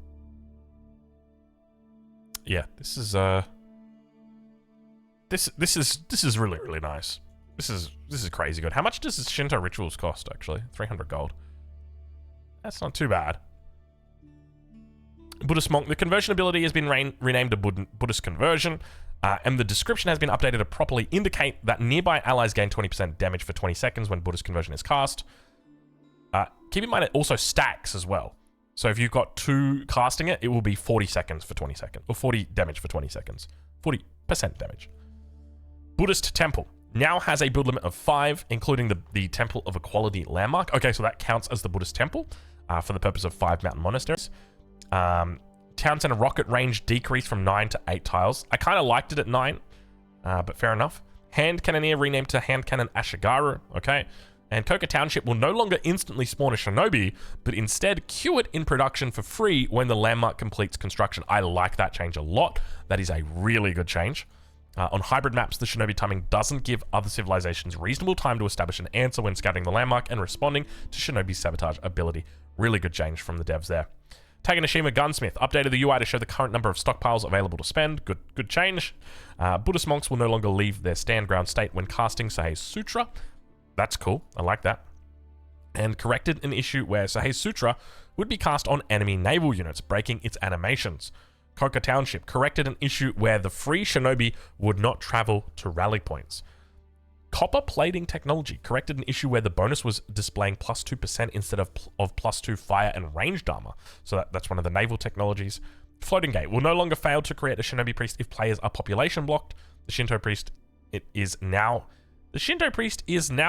Yeah, this is this is really, really nice. This is crazy good. How much does this Shinto rituals cost actually? 300 gold. That's not too bad. Buddhist monk. The conversion ability has been renamed to Buddhist conversion, and the description has been updated to properly indicate that nearby allies gain 20% damage for 20 seconds when Buddhist conversion is cast. Keep in mind it also stacks as well. So if you've got 2 casting it, it will be 40 seconds for 20 seconds, or 40 damage for 20 seconds. 40% damage. Buddhist Temple now has a build limit of 5, including the Temple of Equality landmark. Okay, so that counts as the Buddhist Temple for the purpose of 5 mountain monasteries. Town center rocket range decreased from 9 to 8 tiles. I kind of liked it at 9, but fair enough. Hand Cannoneer renamed to Hand Cannon Ashigaru. Okay. And Koka Township will no longer instantly spawn a shinobi, but instead queue it in production for free when the landmark completes construction. I like that change a lot. That is a really good change. On hybrid maps, the shinobi timing doesn't give other civilizations reasonable time to establish an answer when scouting the landmark and responding to shinobi's sabotage ability. Really good change from the devs there. Taganashima Gunsmith updated the UI to show the current number of stockpiles available to spend. Good change. Buddhist monks will no longer leave their stand ground state when casting Sahei's Sutra. That's cool. I like that. And corrected an issue where Sahei's Sutra would be cast on enemy naval units, breaking its animations. Koka Township corrected an issue where the free shinobi would not travel to rally points. Copper plating technology corrected an issue where the bonus was displaying plus 2% instead of plus 2 fire and ranged armor. So that's one of the naval technologies. Floating Gate will no longer fail to create a shinobi priest if players are population blocked. The Shinto priest now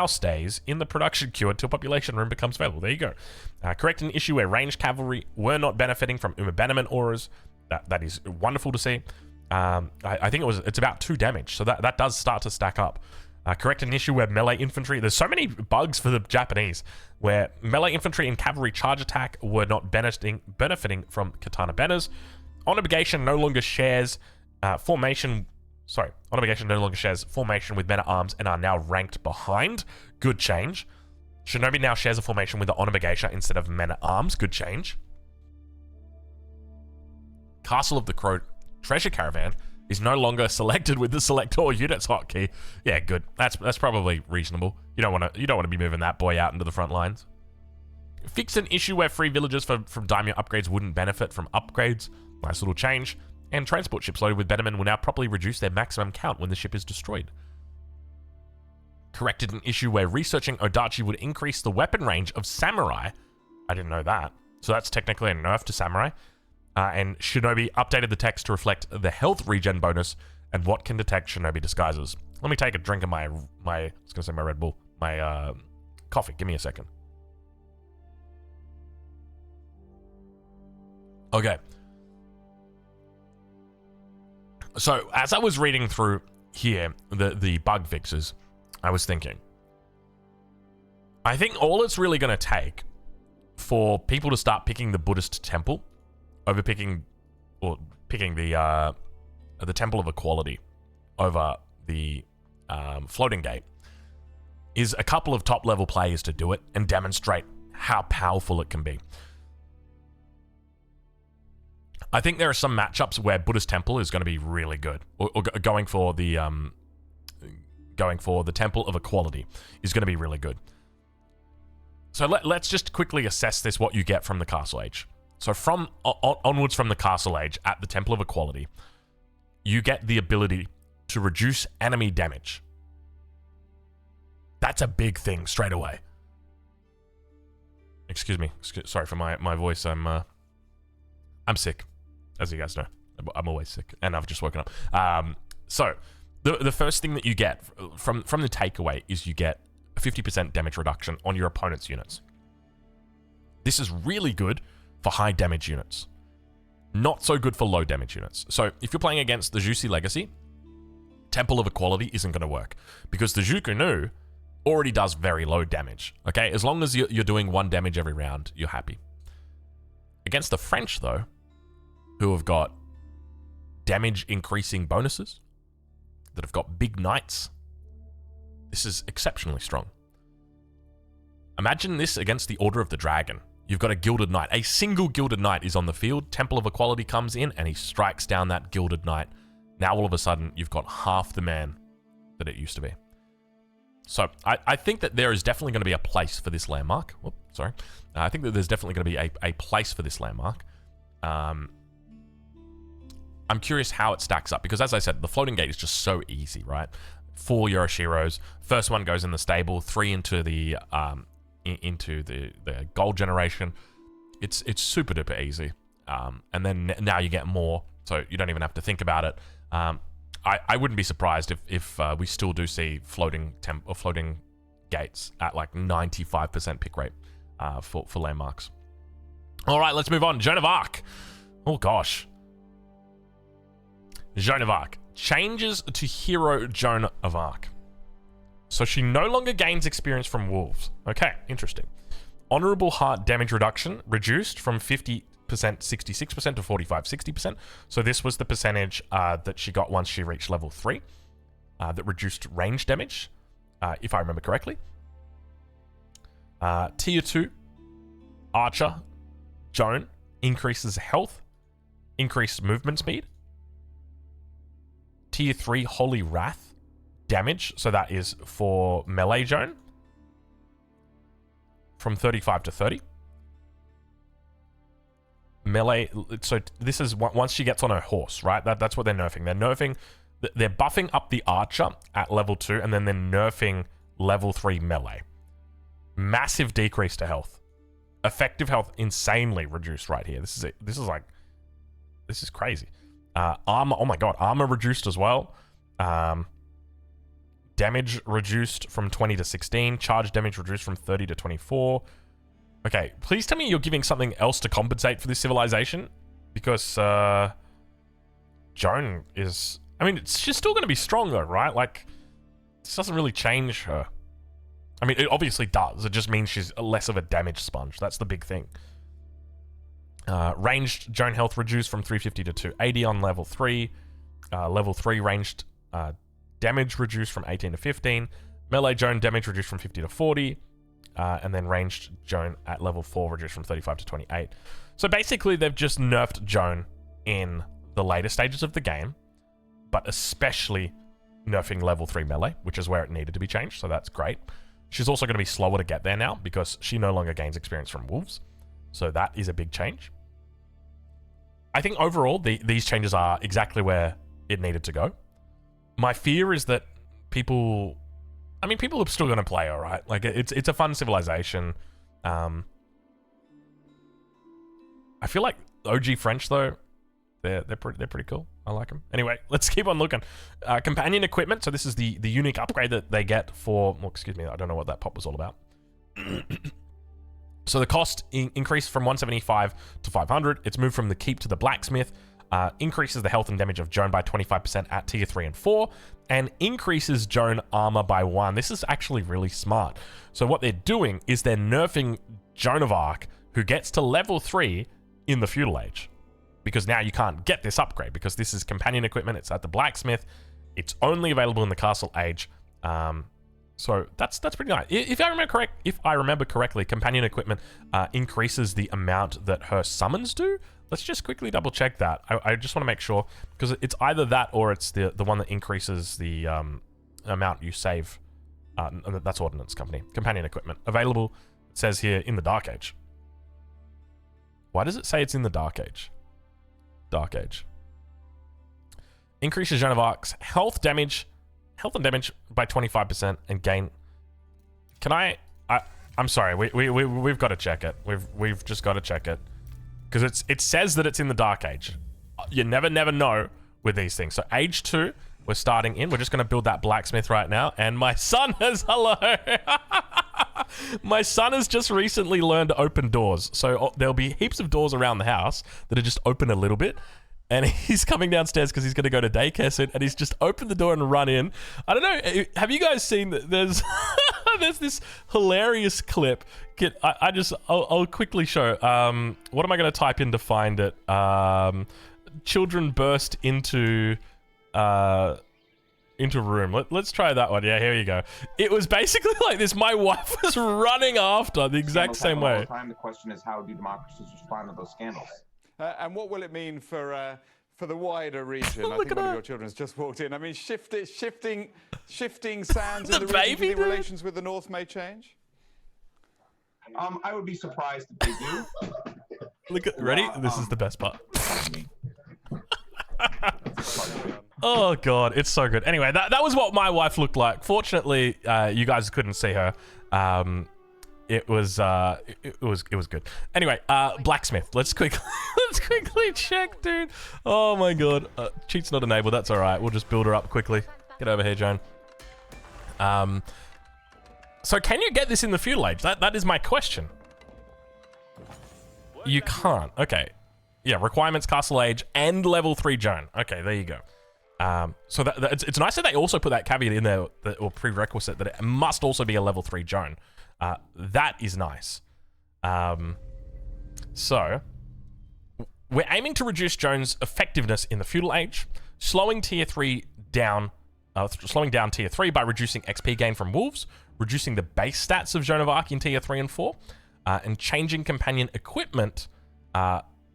stays in the production queue until population room becomes available. There you go. Correct an issue where ranged cavalry were not benefiting from Umabannerman auras. That is wonderful to see. I think it's about 2 damage, so that does start to stack up. Correct an issue where melee infantry... There's so many bugs for the Japanese, where melee infantry and cavalry charge attack were not benefiting from katana banners. Onabogation no longer shares formation... Sorry, Onabogation no longer shares formation with men at arms and are now ranked behind. Good change. Shinobi now shares a formation with the Onabogation instead of men at arms. Good change. Castle of the Crow treasure caravan is no longer selected with the select all units hotkey. Yeah, good. That's probably reasonable. You don't want to be moving that boy out into the front lines. Fix an issue where free villagers from daimyo upgrades wouldn't benefit from upgrades. Nice little change. And transport ships loaded with betterment will now properly reduce their maximum count when the ship is destroyed. Corrected an issue where researching Odachi would increase the weapon range of samurai. I didn't know that. So that's technically a nerf to samurai. And Shinobi updated the text to reflect the health regen bonus and what can detect Shinobi disguises. Let me take a drink of my I was going to say my Red Bull, my coffee. Give me a second. Okay. So as I was reading through here, the bug fixes, I was thinking, I think all it's really going to take for people to start picking the Buddhist Temple over picking the Temple of Equality over the floating gate is a couple of top level players to do it and demonstrate how powerful it can be. I think there are some matchups where Buddhist Temple is going to be really good, or going for the Temple of Equality is going to be really good. So let's just quickly assess this, what you get from the Castle Age. So from onwards from the Castle Age at the Temple of Equality, you get the ability to reduce enemy damage. That's a big thing straight away. Excuse me. Sorry for my voice. I'm sick, as you guys know. I'm always sick, and I've just woken up. So the first thing that you get from the takeaway is you get a 50% damage reduction on your opponent's units. This is really good for high damage units. Not so good for low damage units. So if you're playing against the Jussi Legacy, Temple of Equality isn't going to work because the Jukunu already does very low damage. Okay, as long as you're doing 1 damage every round, you're happy. Against the French, though, who have got damage increasing bonuses, that have got big knights, this is exceptionally strong. Imagine this against the Order of the Dragon. You've got a Gilded Knight. A single Gilded Knight is on the field. Temple of Equality comes in and he strikes down that Gilded Knight. Now all of a sudden, you've got half the man that it used to be. So I think that there is definitely going to be a place for this landmark. Whoop, sorry. I think that there's definitely going to be a place for this landmark. I'm curious how it stacks up because, as I said, the floating gate is just so easy, right? 4 Yoroshiros. First one goes in the stable. 3 into the gold generation. It's super duper easy. And then now you get more, so you don't even have to think about it. I wouldn't be surprised if we still do see floating gates at like 95% pick rate for landmarks. All right, let's move on. Joan of Arc. Oh gosh. Joan of Arc. Changes to hero Joan of Arc. So she no longer gains experience from wolves. Okay, interesting. Honorable heart damage reduction reduced from 50% 66% to 45-60%. So this was the percentage that she got once she reached level 3 that reduced range damage, if I remember correctly. Tier 2 Archer Joan increases health, increased movement speed. Tier 3 Holy Wrath damage, so that is for melee Joan, from 35 to 30. Melee, so this is once she gets on her horse, right? That's what they're nerfing. They're buffing up the Archer at level 2, and then they're nerfing level 3 melee. Massive decrease to health. Effective health insanely reduced right here. This is crazy. Armor, oh my god, armor reduced as well. Damage reduced from 20 to 16. Charge damage reduced from 30 to 24. Okay, please tell me you're giving something else to compensate for this civilization. Because, Joan is... I mean, she's still going to be stronger, right? Like, this doesn't really change her. I mean, it obviously does. It just means she's less of a damage sponge. That's the big thing. Ranged Joan health reduced from 350 to 280 on level 3. Level 3 ranged damage reduced from 18 to 15. Melee Joan damage reduced from 50 to 40. And then ranged Joan at level 4 reduced from 35 to 28. So basically, they've just nerfed Joan in the later stages of the game, but especially nerfing level 3 melee, which is where it needed to be changed, so that's great. She's also going to be slower to get there now because she no longer gains experience from wolves. So that is a big change. I think overall, these changes are exactly where it needed to go. My fear is that people are still going to play, all right? Like, it's a fun civilization. I feel like OG French, though, they're pretty cool. I like them. Anyway, let's keep on looking. Companion equipment. So this is the unique upgrade that they get for... Well, excuse me. I don't know what that pop was all about. So the cost increased from 175 to 500. It's moved from the keep to the blacksmith. Increases the health and damage of Joan by 25% at tier 3 and 4. And increases Joan armor by 1. This is actually really smart. So what they're doing is they're nerfing Joan of Arc, who gets to level 3 in the feudal age. Because now you can't get this upgrade because this is companion equipment. It's at the blacksmith. It's only available in the castle age. So that's pretty nice. If I remember correctly, companion equipment increases the amount that her summons do. Let's just quickly double check that. I just want to make sure because it's either that or it's the one that increases the amount you save. That's Ordnance Company. Companion equipment available. It says here in the Dark Age. Why does it say it's in the Dark Age? Dark Age. Increases Joan of Arc's health and damage by 25% and gain. I'm sorry. We've got to check it. We've just got to check it because it says that it's in the Dark Age. You never know with these things. So age 2, we're starting in. We're just going to build that blacksmith right now. And my son has my son has just recently learned to open doors. So there'll be heaps of doors around the house that are just open a little bit. And he's coming downstairs because he's going to go to daycare soon. And he's just opened the door and run in. I don't know. Have you guys seen that? There's this hilarious clip. I'll quickly show. What am I going to type in to find it? Children burst into room. Let's try that one. Yeah, here you go. It was basically like this. My wife was running after the exact same way. All the time. The question is, how do democracies respond to those scandals? And what will it mean for the wider region? I think one of your children's just walked in. I mean, shifting sands in the region. Do you think relations with the North may change? I would be surprised if they do. Look at ready. This is the best part. Oh god, it's so good. Anyway, that was what my wife looked like. Fortunately, you guys couldn't see her. It was good. Anyway, blacksmith. Let's quickly check, dude. Oh my god, cheat's not enabled. That's all right. We'll just build her up quickly. Get over here, Joan. So can you get this in the feudal age? That is my question. You can't. Okay. Yeah, requirements, castle age, and level 3 Joan. Okay, there you go. So it's nice that they also put that caveat in there, or prerequisite, that it must also be a level 3 Joan. That is nice. So we're aiming to reduce Joan's effectiveness in the feudal age, slowing down tier 3 by reducing XP gain from wolves, reducing the base stats of Joan of Arc in tier 3 and 4, and changing companion equipment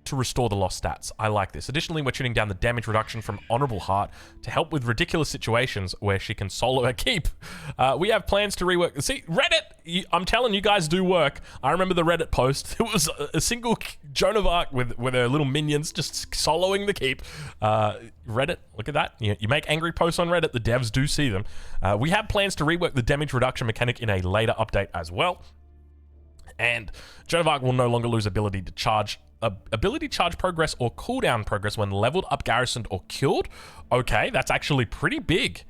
to restore the lost stats. I like this. Additionally, we're tuning down the damage reduction from Honorable Heart to help with ridiculous situations where she can solo her keep. We have plans to rework. See, Reddit, I'm telling you guys do work. I remember the Reddit post. It was a single Joan of Arc with her little minions just soloing the keep. Reddit, look at that. You make angry posts on Reddit. The devs do see them. We have plans to rework the damage reduction mechanic in a later update as well. And Joan of Arc will no longer lose ability charge progress or cooldown progress when leveled up, garrisoned, or killed. Okay, that's actually pretty big.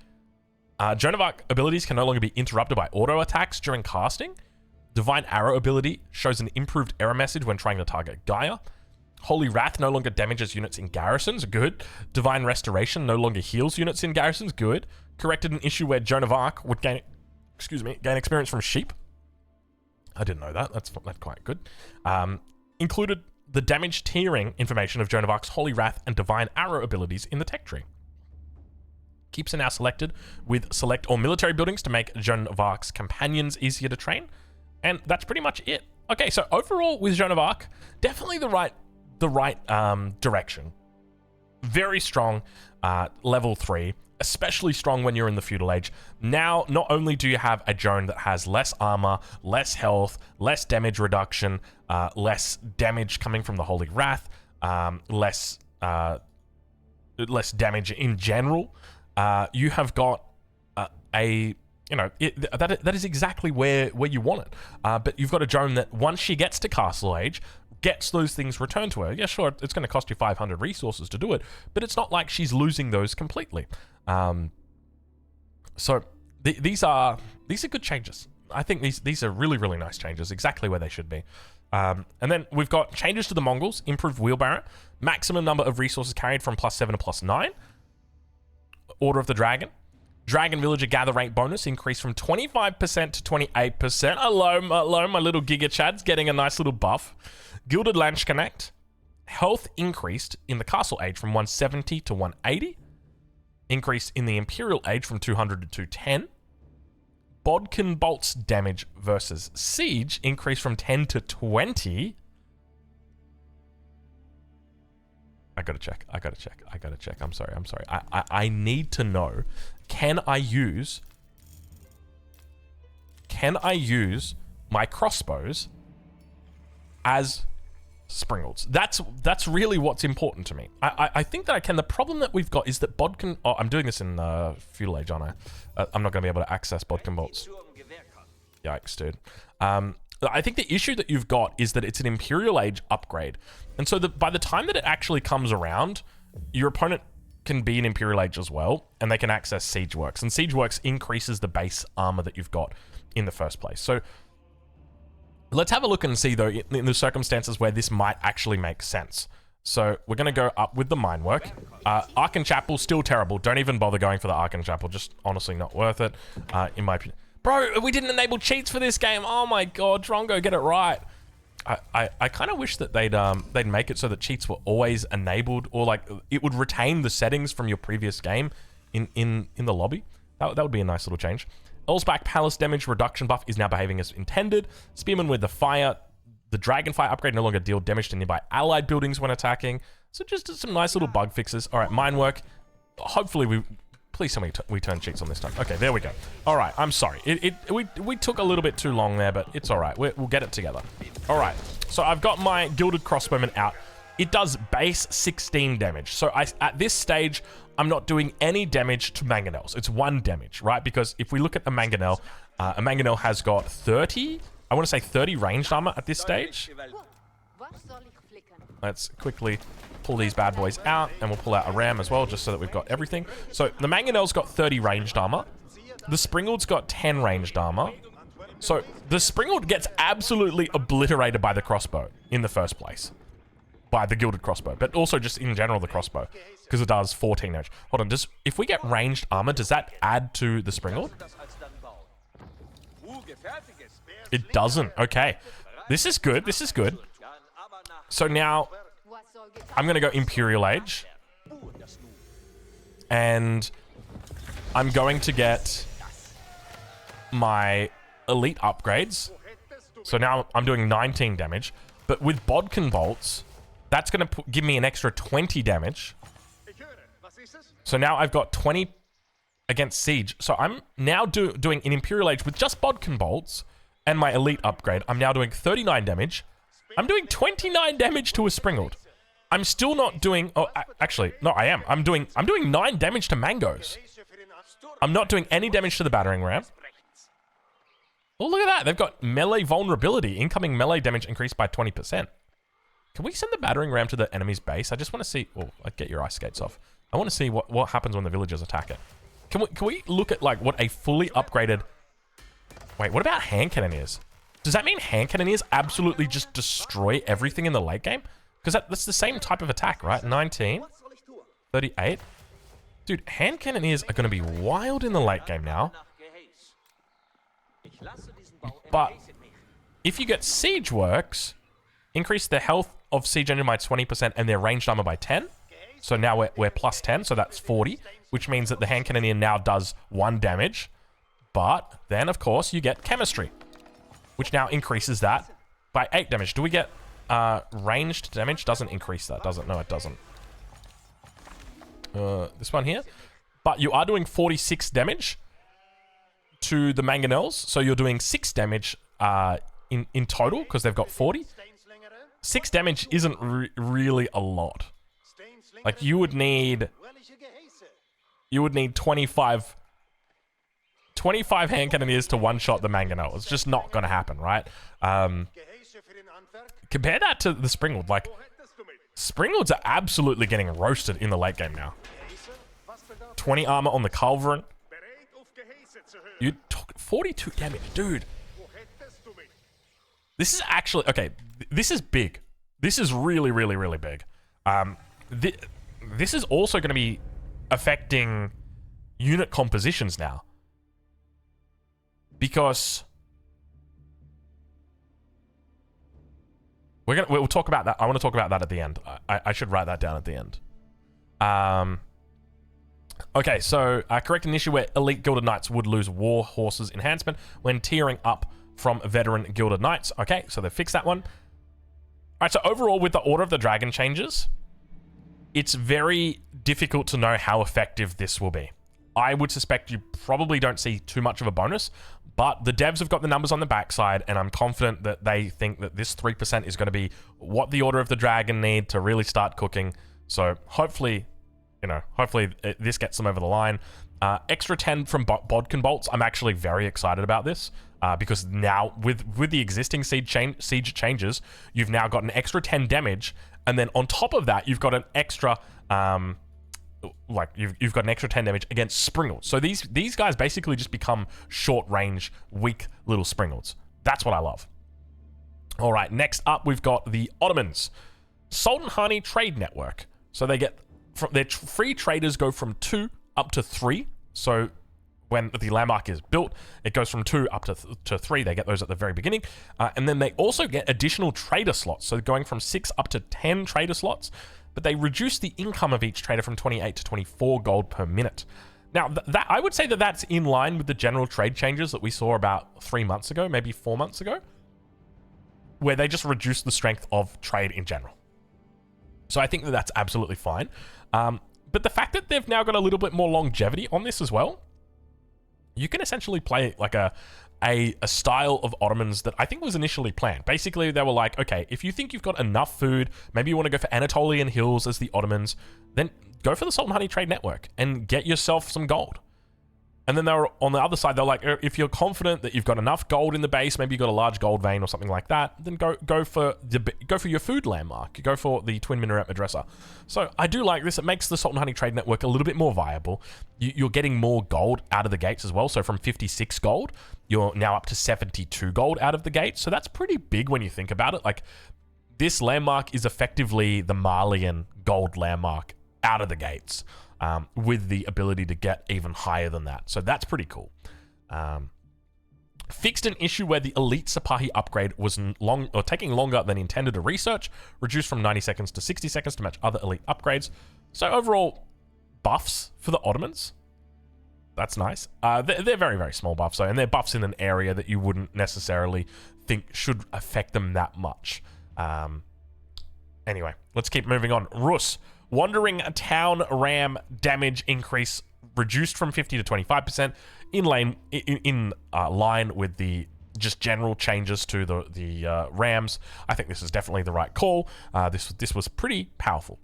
Joan of Arc abilities can no longer be interrupted by auto attacks during casting. Divine Arrow ability shows an improved error message when trying to target Gaia. Holy Wrath no longer damages units in garrisons. Good. Divine Restoration no longer heals units in garrisons. Good. Corrected an issue where Joan of Arc would gain experience from sheep. I didn't know that. That's quite good. Included the damage tiering information of Joan of Arc's Holy Wrath and Divine Arrow abilities in the tech tree. Keeps are now selected with select all military buildings to make Joan of Arc's companions easier to train. And that's pretty much it. Okay, so overall with Joan of Arc, definitely the right direction. Very strong, level 3. especially strong when you're in the feudal age. Now, not only do you have a Joan that has less armor, less health, less damage reduction, less damage coming from the Holy Wrath, less damage in general, you have got that is exactly where you want it. But you've got a Joan that once she gets to Castle Age, gets those things returned to her. Yeah, sure, it's going to cost you 500 resources to do it, but it's not like she's losing those completely. So these are good changes. I think these are really, really nice changes, exactly where they should be. And then we've got changes to the Mongols, improved wheelbarrow, maximum number of resources carried from +7 to +9. Order of the Dragon. Dragon Villager gather rate bonus increased from 25% to 28%. Hello, my little Giga Chads getting a nice little buff. Gilded Landsknecht. Health increased in the Castle Age from 170 to 180. Increased in the Imperial Age from 200 to 210. Bodkin Bolt's damage versus Siege increased from 10 to 20. I gotta check. I'm sorry. I need to know. Can I use my crossbows as springalds? That's really what's important to me. I think that I can. The problem that we've got is that Bodkin... Oh, I'm doing this in Feudal Age, aren't I? I'm not going to be able to access Bodkin bolts. Yikes, dude. I think the issue that you've got is that it's an Imperial Age upgrade. And so by the time that it actually comes around, your opponent can be an Imperial Age as well, and they can access Siege Works. And Siege Works increases the base armor that you've got in the first place. So let's have a look and see, though, in the circumstances where this might actually make sense. So we're going to go up with the mine work. Archon Chapel, still terrible. Don't even bother going for the Archon Chapel. Just honestly not worth it, in my opinion. Bro, we didn't enable cheats for this game. Oh my god, Drongo, get it right. I kind of wish that they'd make it so that cheats were always enabled, or like it would retain the settings from your previous game in the lobby. That would be a nice little change. Elsbach Palace damage reduction buff is now behaving as intended. Spearman with the Dragonfire upgrade no longer deal damage to nearby allied buildings when attacking. So just some nice little bug fixes. All right, mine work. Hopefully please tell me we turn cheats on this time. Okay, there we go. All right, I'm sorry. We took a little bit too long there, but it's all right. We'll get it together. All right, so I've got my Gilded Crossbowman out. It does base 16 damage. So at this stage, I'm not doing any damage to Mangonels. It's 1 damage, right? Because if we look at a Mangonel has got 30, I want to say 30 ranged armor at this stage. Let's quickly pull these bad boys out, and we'll pull out a ram as well, just so that we've got everything. So the Mangonel's got 30 ranged armor. The Springald's got 10 ranged armor. So the Springald gets absolutely obliterated by the crossbow in the first place. By the Gilded Crossbow, but also just in general the crossbow, because it does 14 damage. Hold on, if we get ranged armor, does that add to the Springald? It doesn't. Okay. This is good. This is good. So now I'm going to go Imperial Age. And I'm going to get my elite upgrades. So now I'm doing 19 damage. But with Bodkin Bolts, that's going to give me an extra 20 damage. So now I've got 20 against Siege. So I'm now doing an Imperial Age with just Bodkin Bolts and my elite upgrade. I'm now doing 39 damage. I'm doing 29 damage to a Springald. I'm still not doing... Oh, actually, no, I am. I'm doing 9 damage to Mangoes. I'm not doing any damage to the battering ram. Oh, look at that. They've got melee vulnerability. Incoming melee damage increased by 20%. Can we send the battering ram to the enemy's base? I just want to see... Oh, I'd get your ice skates off. I want to see what happens when the villagers attack it. Can we look at, like, what a fully upgraded... Wait, what about hand cannoneers? Does that mean hand cannoneers absolutely just destroy everything in the late game? Because that's the same type of attack, right? 19, 38. Dude, hand cannoneers are going to be wild in the late game now. But if you get Siege Works, increase the health of Siege Engine by 20% and their ranged armor by 10. So now we're plus 10, so that's 40, which means that the hand cannoneer now does 1 damage. But then, of course, you get Chemistry, which now increases that by 8 damage. Do we get ranged damage? Doesn't increase that, does it? No, it doesn't. This one here. but you are doing 46 damage to the mangonels, so you're doing 6 damage in total because they've got 40. 6 damage isn't really a lot. Like you would need 25 hand cannoneers to one-shot the mangonel. It's just not going to happen, right? Compare that to the Springald. Like, Springalds are absolutely getting roasted in the late game now. 20 armor on the Culverin. You took 42 damage, dude. This is actually... Okay, this is big. This is really, really, really big. This is also going to be affecting unit compositions now. Because... We'll talk about that. I want to talk about that at the end. I should write that down at the end. Okay, so correct an issue where elite Gilded Knights would lose War Horses enhancement when tiering up from veteran Gilded Knights. Okay, so they fixed that one. Alright, so overall with the Order of the Dragon changes, it's very difficult to know how effective this will be. I would suspect you probably don't see too much of a bonus, but the devs have got the numbers on the backside, and I'm confident that they think that this 3% is going to be what the Order of the Dragon need to really start cooking. So hopefully, you know, this gets them over the line. Extra 10 from Bodkin Bolts. I'm actually very excited about this because now with the existing siege changes, you've now got an extra 10 damage, and then on top of that, you've got an extra you've got an extra 10 damage against Springalds. So these guys basically just become short range, weak little Springalds. That's what I love. All right, next up we've got the Ottomans Sultanate Trade Network. So they get their free traders go from 2 up to 3. So when the landmark is built, it goes from 2 up to 3. They get those at the very beginning. And then they also get additional trader slots. So going from 6 up to 10 trader slots. But they reduce the income of each trader from 28 to 24 gold per minute. Now, that I would say that that's in line with the general trade changes that we saw about 3 months ago, maybe 4 months ago, where they just reduced the strength of trade in general. So I think that that's absolutely fine. But the fact that they've now got a little bit more longevity on this as well, you can essentially play like a style of Ottomans that I think was initially planned. Basically, they were like, okay, if you think you've got enough food, maybe you want to go for Anatolian Hills as the Ottomans, then go for the Sultanate Trade Network and get yourself some gold. And then they were on the other side, they're like, if you're confident that you've got enough gold in the base, maybe you've got a large gold vein or something like that, then go for your food landmark. Go for the Twin Minaret Madrasa. So I do like this. It makes the Sultanate Trade Network a little bit more viable. You're getting more gold out of the gates as well. So from 56 gold, you're now up to 72 gold out of the gate. So that's pretty big when you think about it. Like, this landmark is effectively the Malian gold landmark out of the gates. With the ability to get even higher than that. So that's pretty cool. Fixed an issue where the Elite Sipahi upgrade was taking longer than intended to research, reduced from 90 seconds to 60 seconds to match other Elite upgrades. So overall, buffs for the Ottomans. That's nice. They're very, very small buffs, and they're buffs in an area that you wouldn't necessarily think should affect them that much. Anyway, let's keep moving on. Rus. Wandering Town Ram damage increase reduced from 50 to 25%, in line with the just general changes to the Rams. I think this is definitely the right call. This was pretty powerful.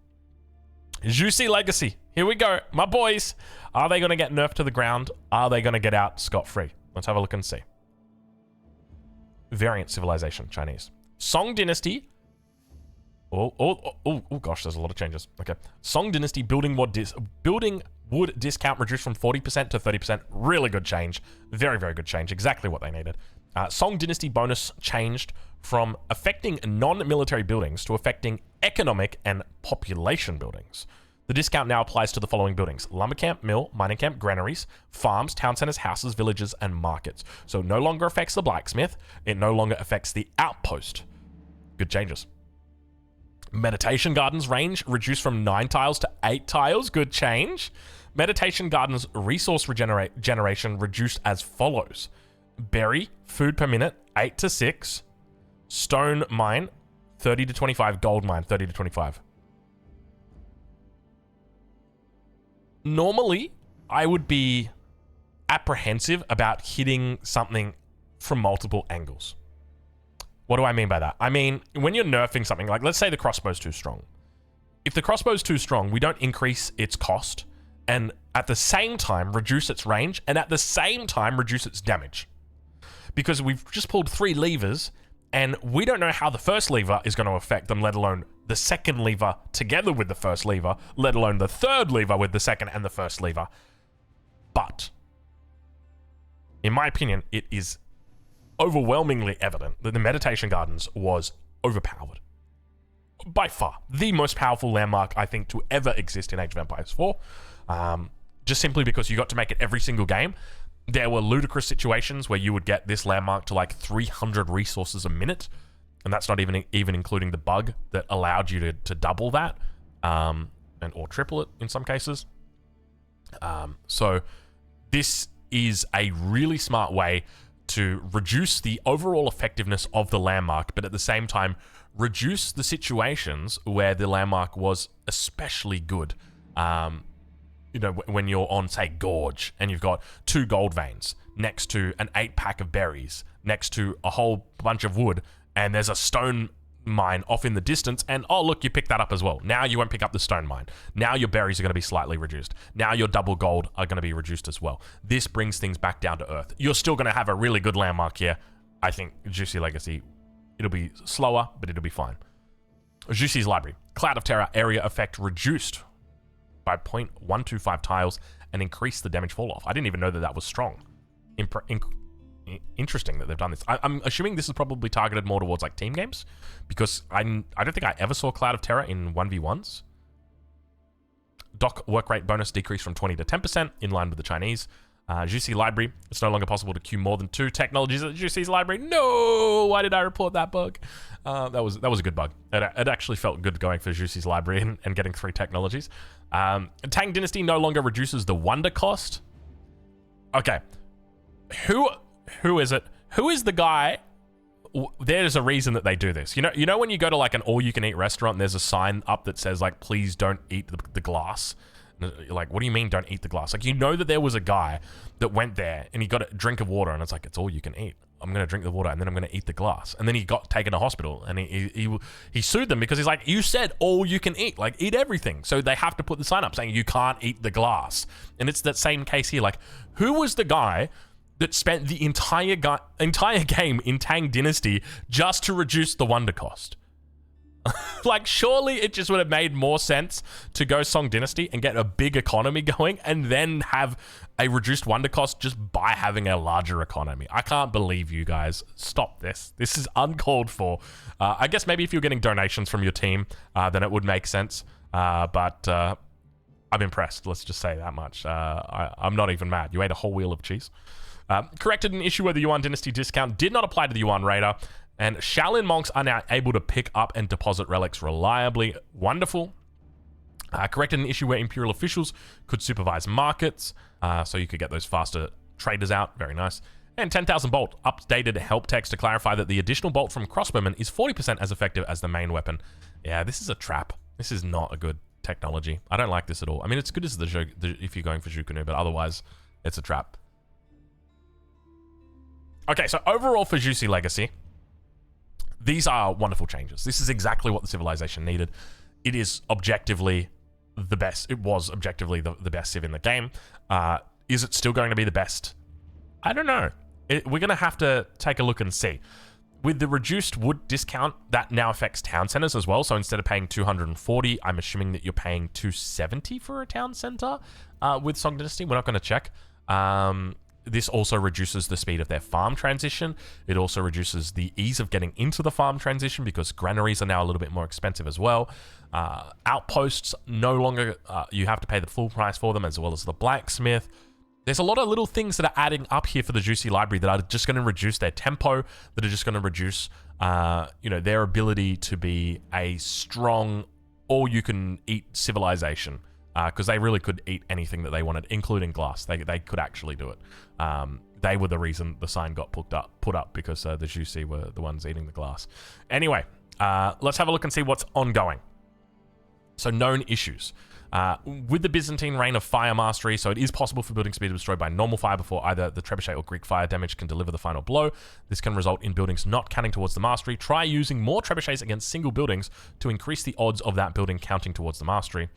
Juicy Legacy. Here we go. My boys. Are they going to get nerfed to the ground? Are they going to get out scot-free? Let's have a look and see. Variant Civilization, Chinese. Song Dynasty. Oh gosh, there's a lot of changes. Okay. Song Dynasty building wood discount reduced from 40% to 30%. Really good change. Very, very good change. Exactly what they needed. Song Dynasty bonus changed from affecting non-military buildings to affecting economic and population buildings. The discount now applies to the following buildings: lumber camp, mill, mining camp, granaries, farms, town centers, houses, villages, and markets. So no longer affects the blacksmith. It no longer affects the outpost. Good changes. Meditation Gardens range reduced from 9 tiles to 8 tiles. Good change. Meditation Gardens resource generation reduced as follows: berry, food per minute, 8 to 6. Stone mine, 30 to 25. Gold mine, 30 to 25. Normally, I would be apprehensive about hitting something from multiple angles. What do I mean by that? I mean, when you're nerfing something, like let's say the crossbow's too strong. If the crossbow's too strong, we don't increase its cost and at the same time reduce its range and at the same time reduce its damage. Because we've just pulled 3 levers and we don't know how the first lever is going to affect them, let alone the second lever together with the first lever, let alone the third lever with the second and the first lever. But, in my opinion, it is overwhelmingly evident that the Meditation Gardens was overpowered. By far, the most powerful landmark, I think, to ever exist in Age of Empires 4. Just simply because you got to make it every single game. There were ludicrous situations where you would get this landmark to like 300 resources a minute. And that's not even including the bug that allowed you to double that. Or triple it in some cases. So this is a really smart way to reduce the overall effectiveness of the landmark, but at the same time, reduce the situations where the landmark was especially good. You know, when you're on, say, Gorge, and you've got 2 gold veins next to an 8-pack of berries, next to a whole bunch of wood, and there's a stone mine off in the distance, and oh look, you pick that up as well. Now you won't pick up the stone mine. Now your berries are going to be slightly reduced. Now your double gold are going to be reduced as well. This brings things back down to earth. You're still going to have a really good landmark here. I think Juicy Legacy, it'll be slower, but it'll be fine. Juicy's Library. Cloud of Terror area effect reduced by 0.125 tiles and increased the damage fall off. I didn't even know that that was strong. Interesting that they've done this. I'm assuming this is probably targeted more towards like team games, because I don't think I ever saw Cloud of Terror in 1v1s. Dock work rate bonus decreased from 20 to 10%, in line with the Chinese. Juicy Library. It's no longer possible to queue more than 2 technologies at Juicy's Library. No! Why did I report that bug? That was a good bug. It actually felt good going for Juicy's Library and getting 3 technologies. Tang Dynasty no longer reduces the wonder cost. Okay. Who is it? Who is the guy? There's a reason that they do this. You know when you go to like an all-you-can-eat restaurant and there's a sign up that says like, please don't eat the glass. You're like, what do you mean don't eat the glass? Like, you know that there was a guy that went there and he got a drink of water and it's like, it's all you can eat. I'm going to drink the water and then I'm going to eat the glass. And then he got taken to hospital and he sued them because he's like, you said all you can eat, like eat everything. So they have to put the sign up saying you can't eat the glass. And it's that same case here. Like, who was the guy that spent the entire game in Tang Dynasty just to reduce the wonder cost? Like, surely it just would have made more sense to go Song Dynasty and get a big economy going and then have a reduced wonder cost just by having a larger economy. I can't believe you guys. Stop this. This is uncalled for. I guess maybe if you're getting donations from your team, then it would make sense. But I'm impressed. Let's just say that much. I'm not even mad. You ate a whole wheel of cheese. Corrected an issue where the Yuan Dynasty discount did not apply to the Yuan Raider. And Shaolin monks are now able to pick up and deposit relics reliably. Wonderful. Corrected an issue where imperial officials could supervise markets, so you could get those faster traders out. Very nice. And 10,000 bolt updated help text to clarify that the additional bolt from crossbowmen is 40% as effective as the main weapon. Yeah, this is a trap. This is not a good technology. I don't like this at all. I mean, it's good as if you're going for Zhukunu, but otherwise, it's a trap. Okay, so overall for Juicy Legacy, these are wonderful changes. This is exactly what the civilization needed. It is objectively the best. It was objectively the best civ in the game. Is it still going to be the best? I don't know. We're going to have to take a look and see. With the reduced wood discount, that now affects town centers as well. So instead of paying 240, I'm assuming that you're paying 270 for a town center with Song Dynasty. We're not going to check. This also reduces the speed of their farm transition. It also reduces the ease of getting into the farm transition because granaries are now a little bit more expensive as well. Outposts, no longer, you have to pay the full price for them, as well as the blacksmith. There's a lot of little things that are adding up here for the Juicy Library that are just going to reduce their tempo, that are just going to reduce their ability to be a strong all-you-can-eat civilization. Because they really could eat anything that they wanted, including glass. They could actually do it. They were the reason the sign got put up because the Juicy were the ones eating the glass. Anyway, let's have a look and see what's ongoing. So known issues. with the Byzantine reign of fire mastery, so it is possible for buildings to be destroyed by normal fire before either the trebuchet or Greek fire damage can deliver the final blow. This can result in buildings not counting towards the mastery. Try using more trebuchets against single buildings to increase the odds of that building counting towards the mastery.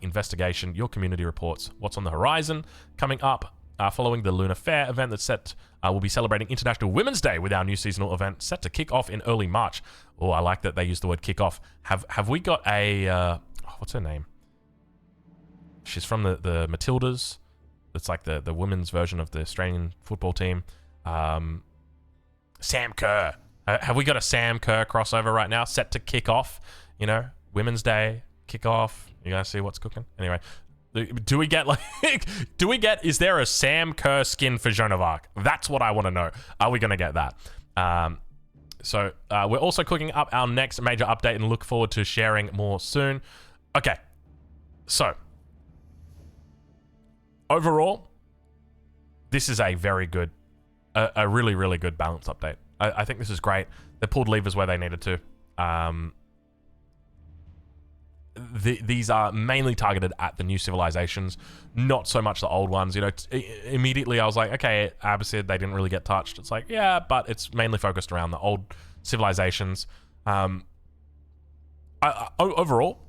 Investigation, your community reports what's on the horizon. Coming up, following the Lunar Fair event that's set, we'll be celebrating International Women's Day with our new seasonal event set to kick off in early March. Oh, I like that they use the word kick off. Have we got a what's her name? She's from the Matildas. It's like the women's version of the Australian football team. Sam Kerr. Have we got a Sam Kerr crossover right now set to kick off? You know, Women's Day kick off. You guys see what's cooking? Anyway, do we get is there a Sam Kerr skin for Joan of Arc? That's what I want to know. Are we going to get that? So we're also cooking up our next major update and look forward to sharing more soon. Okay, so overall, this is a very good, a really, really good balance update. I think this is great. They pulled levers where they needed to. These are mainly targeted at the new civilizations, not so much the old ones. You know, immediately I was like, okay, Abbasid, they didn't really get touched. It's like, yeah, but it's mainly focused around the old civilizations. Overall,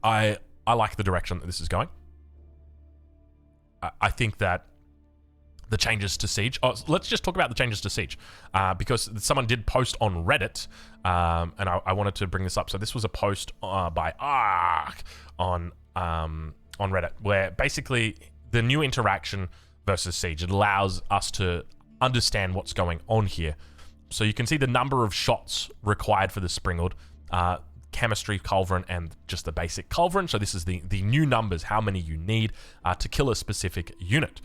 I like the direction that this is going. I think that the changes to Siege. Oh, let's just talk about the changes to Siege, because someone did post on Reddit, and I wanted to bring this up. So this was a post by Ark on Reddit, where basically the new interaction versus Siege, it allows us to understand what's going on here. So you can see the number of shots required for the Springald, chemistry, culverin, and just the basic culverin. So this is the new numbers, how many you need to kill a specific unit.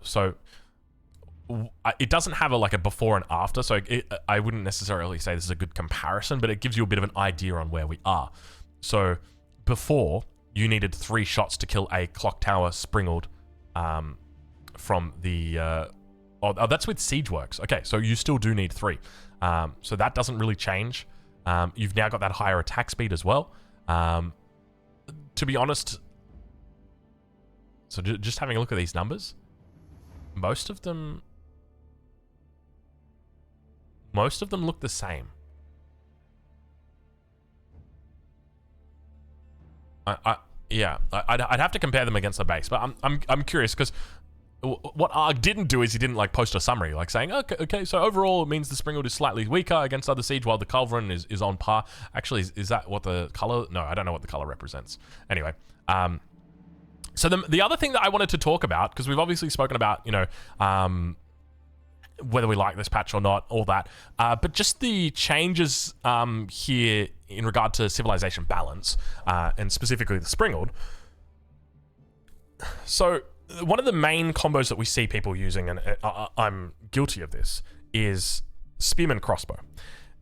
So it doesn't have a before and after, so I wouldn't necessarily say this is a good comparison, but it gives you a bit of an idea on where we are. So before, you needed 3 shots to kill a clock tower Springald from the... oh, that's with Siege Works. Okay, so you still do need 3. So that doesn't really change. You've now got that higher attack speed as well. To be honest, so just having a look at these numbers, most of them look the same. I'd have to compare them against the base, but I'm curious because what Arg didn't do is he didn't post a summary saying okay, so overall it means the Springald is slightly weaker against other siege while the culverin is on par. Actually, is that what the color? No, I don't know what the color represents. Anyway, so the other thing that I wanted to talk about, because we've obviously spoken about, you know, whether we like this patch or not, all that, but just the changes here in regard to civilization balance, and specifically the Springald. So one of the main combos that we see people using, and I'm guilty of this, is Spearman Crossbow.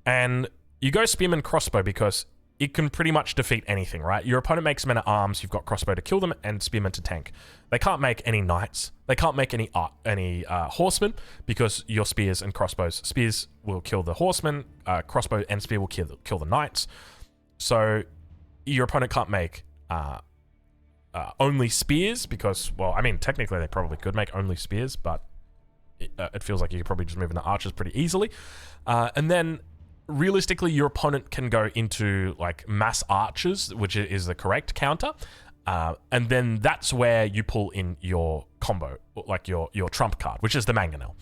And you go Spearman Crossbow because it can pretty much defeat anything, right? Your opponent makes men at arms, you've got Crossbow to kill them, and Spearman to tank. They can't make any knights. They can't make any horsemen, because your spears and crossbows. Spears will kill the horsemen, crossbow and spear will kill the knights. So your opponent can't make only spears, because, well, I mean, technically they probably could make only spears, but it feels like you could probably just move into archers pretty easily. And then realistically, your opponent can go into mass archers, which is the correct counter. And then that's where you pull in your combo, your trump card, which is the mangonel.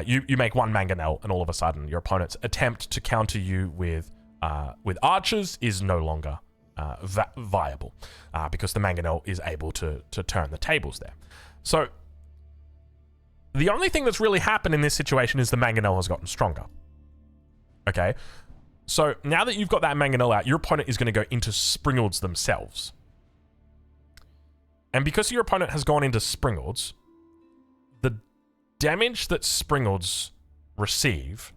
You make one mangonel, and all of a sudden your opponent's attempt to counter you with archers is no longer viable, because the mangonel is able to turn the tables there. So the only thing that's really happened in this situation is the mangonel has gotten stronger. Okay, so now that you've got that mangonel out, your opponent is going to go into Springalds themselves. And because your opponent has gone into Springalds, the damage that Springalds receive,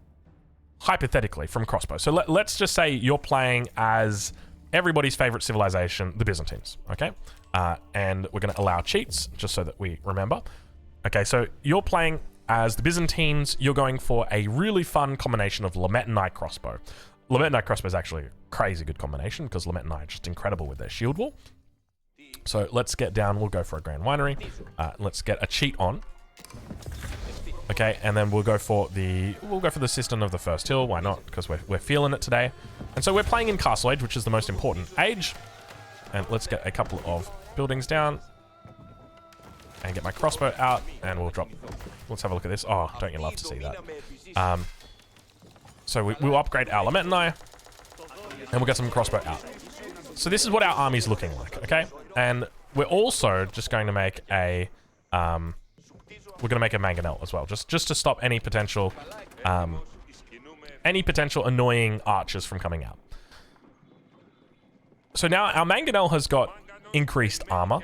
hypothetically, from crossbow. So let's just say you're playing as everybody's favorite civilization, the Byzantines, okay? And we're going to allow cheats, just so that we remember. Okay, so you're playing as the Byzantines. You're going for a really fun combination of Lament and Knight crossbow. Lament and Knight crossbow is actually a crazy good combination, because Lament and Knight are just incredible with their shield wall. So let's get down. We'll go for a Grand Winery. Let's get a cheat on. Okay, and then we'll go for the System of the First Hill. Why not? Because we're feeling it today. And so we're playing in Castle Age, which is the most important age. And let's get a couple of buildings down. And get my crossbow out, and we'll drop. Let's have a look at this. Oh, don't you love to see that? So we'll upgrade our Lamentinai, and we'll get some crossbow out. So this is what our army's looking like, okay? And we're also just going to make a mangonel as well, just to stop any potential annoying archers from coming out. So now our mangonel has got increased armor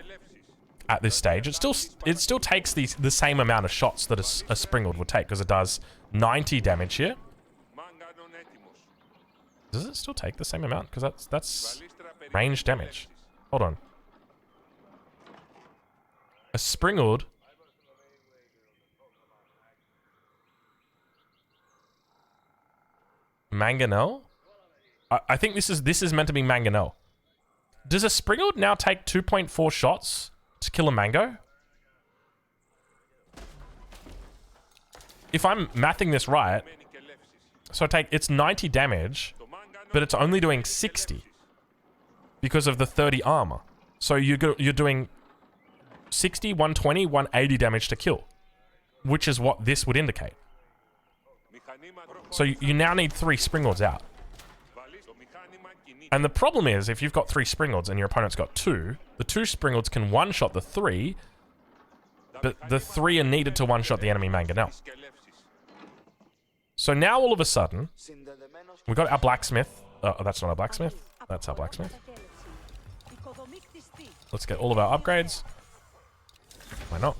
at this stage. It still takes the same amount of shots that a Springald would take, because it does 90 damage here. Does it still take the same amount? Because that's range damage. Hold on. A Springald. Mangonel? I think this is meant to be mangonel. Does a Springald now take 2.4 shots to kill a mango? If I'm mathing this right, so it's 90 damage, but it's only doing 60 because of the 30 armor. So you're doing 60, 120, 180 damage to kill, which is what this would indicate. So you now need 3 Springalds out. And the problem is, if you've got 3 Springalds and your opponent's got 2, the 2 Springalds can one-shot the 3, but the 3 are needed to one-shot the enemy mangonel. So now all of a sudden, we've got our blacksmith. Oh, that's not our blacksmith. That's our blacksmith. Let's get all of our upgrades. Why not?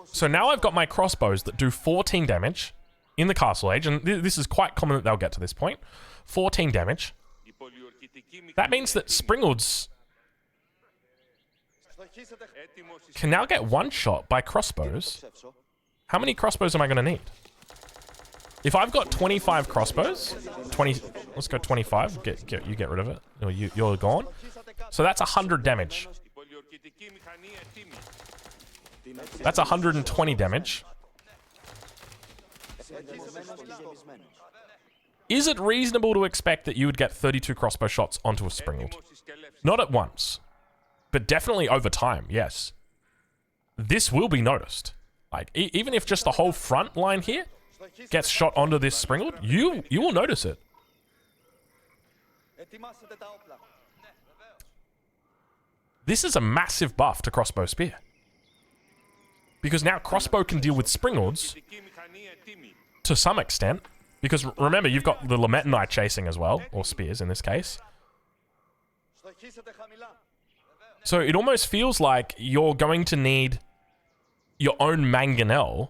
So now I've got my crossbows that do 14 damage in the Castle Age, and this is quite common that they'll get to this point. 14 damage. That means that Springalds can now get one shot by crossbows. How many crossbows am I going to need? If I've got 25 crossbows, let's go 25. You get rid of it. Or you're gone. So that's 100 damage. That's 120 damage. Is it reasonable to expect that you would get 32 crossbow shots onto a Springald? Not at once, but definitely over time, yes. This will be noticed. Like, even if just the whole front line here gets shot onto this Springald, you will notice it. This is a massive buff to crossbow spear. Because now crossbow can deal with Springalds to some extent. Because remember, you've got the Lamentinai chasing as well, or spears in this case. So it almost feels like you're going to need your own mangonel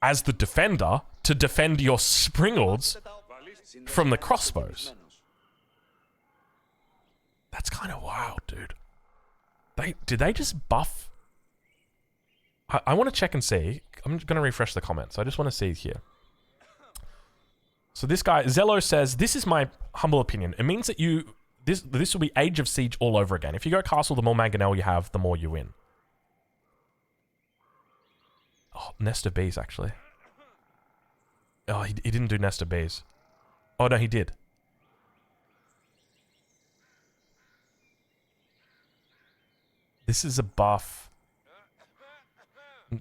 as the defender to defend your Springalds from the crossbows. That's kind of wild, dude. Did they just buff? I want to check and see. I'm going to refresh the comments. I just want to see here. So this guy, Zello, says, this is my humble opinion. It means that this will be Age of Siege all over again. If you go castle, the more mangonel you have, the more you win. Oh, Nest of Bees, actually. Oh, he didn't do Nest of Bees. Oh, no, he did. This is a buff.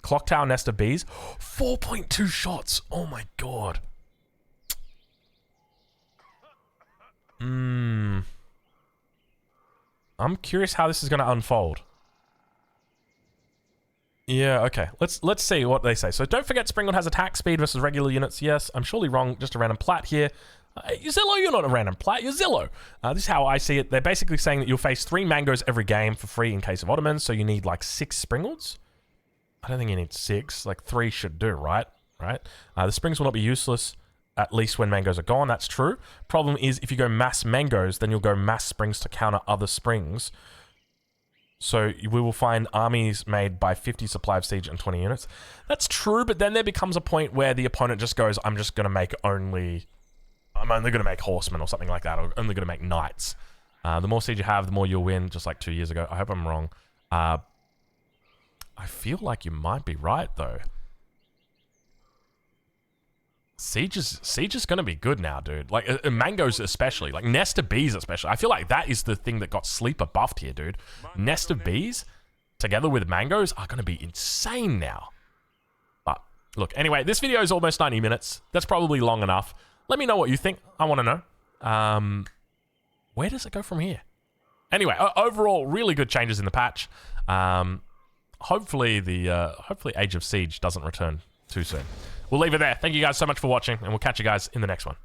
Clock Tower, Nest of Bees. 4.2 shots. Oh, my God. I'm curious how this is going to unfold. Yeah, okay. Let's see what they say. So don't forget Springald has attack speed versus regular units. Yes, I'm surely wrong. Just a random plat here. Zillow, you're not a random plat. You're Zillow. This is how I see it. They're basically saying that you'll face 3 mangoes every game for free in case of Ottomans. So you need like 6 Springalds. I don't think you need 6. Like 3 should do, right? The springs will not be useless. At least when mangoes are gone, that's true. Problem is, if you go mass mangoes, then you'll go mass springs to counter other springs. So we will find armies made by 50 supply of siege and 20 units. That's true, but then there becomes a point where the opponent just goes, I'm only going to make horsemen or something like that, or only going to make knights. The more siege you have, the more you'll win, just like 2 years ago. I hope I'm wrong. I feel like you might be right, though. Siege is going to be good now, dude. Like, mangoes especially. Like, nest of bees especially. I feel like that is the thing that got sleeper buffed here, dude. Nest of bees, together with mangoes, are going to be insane now. But, look, anyway, this video is almost 90 minutes. That's probably long enough. Let me know what you think. I want to know. Where does it go from here? Anyway, overall, really good changes in the patch. Hopefully Age of Siege doesn't return too soon. We'll leave it there. Thank you guys so much for watching, and we'll catch you guys in the next one.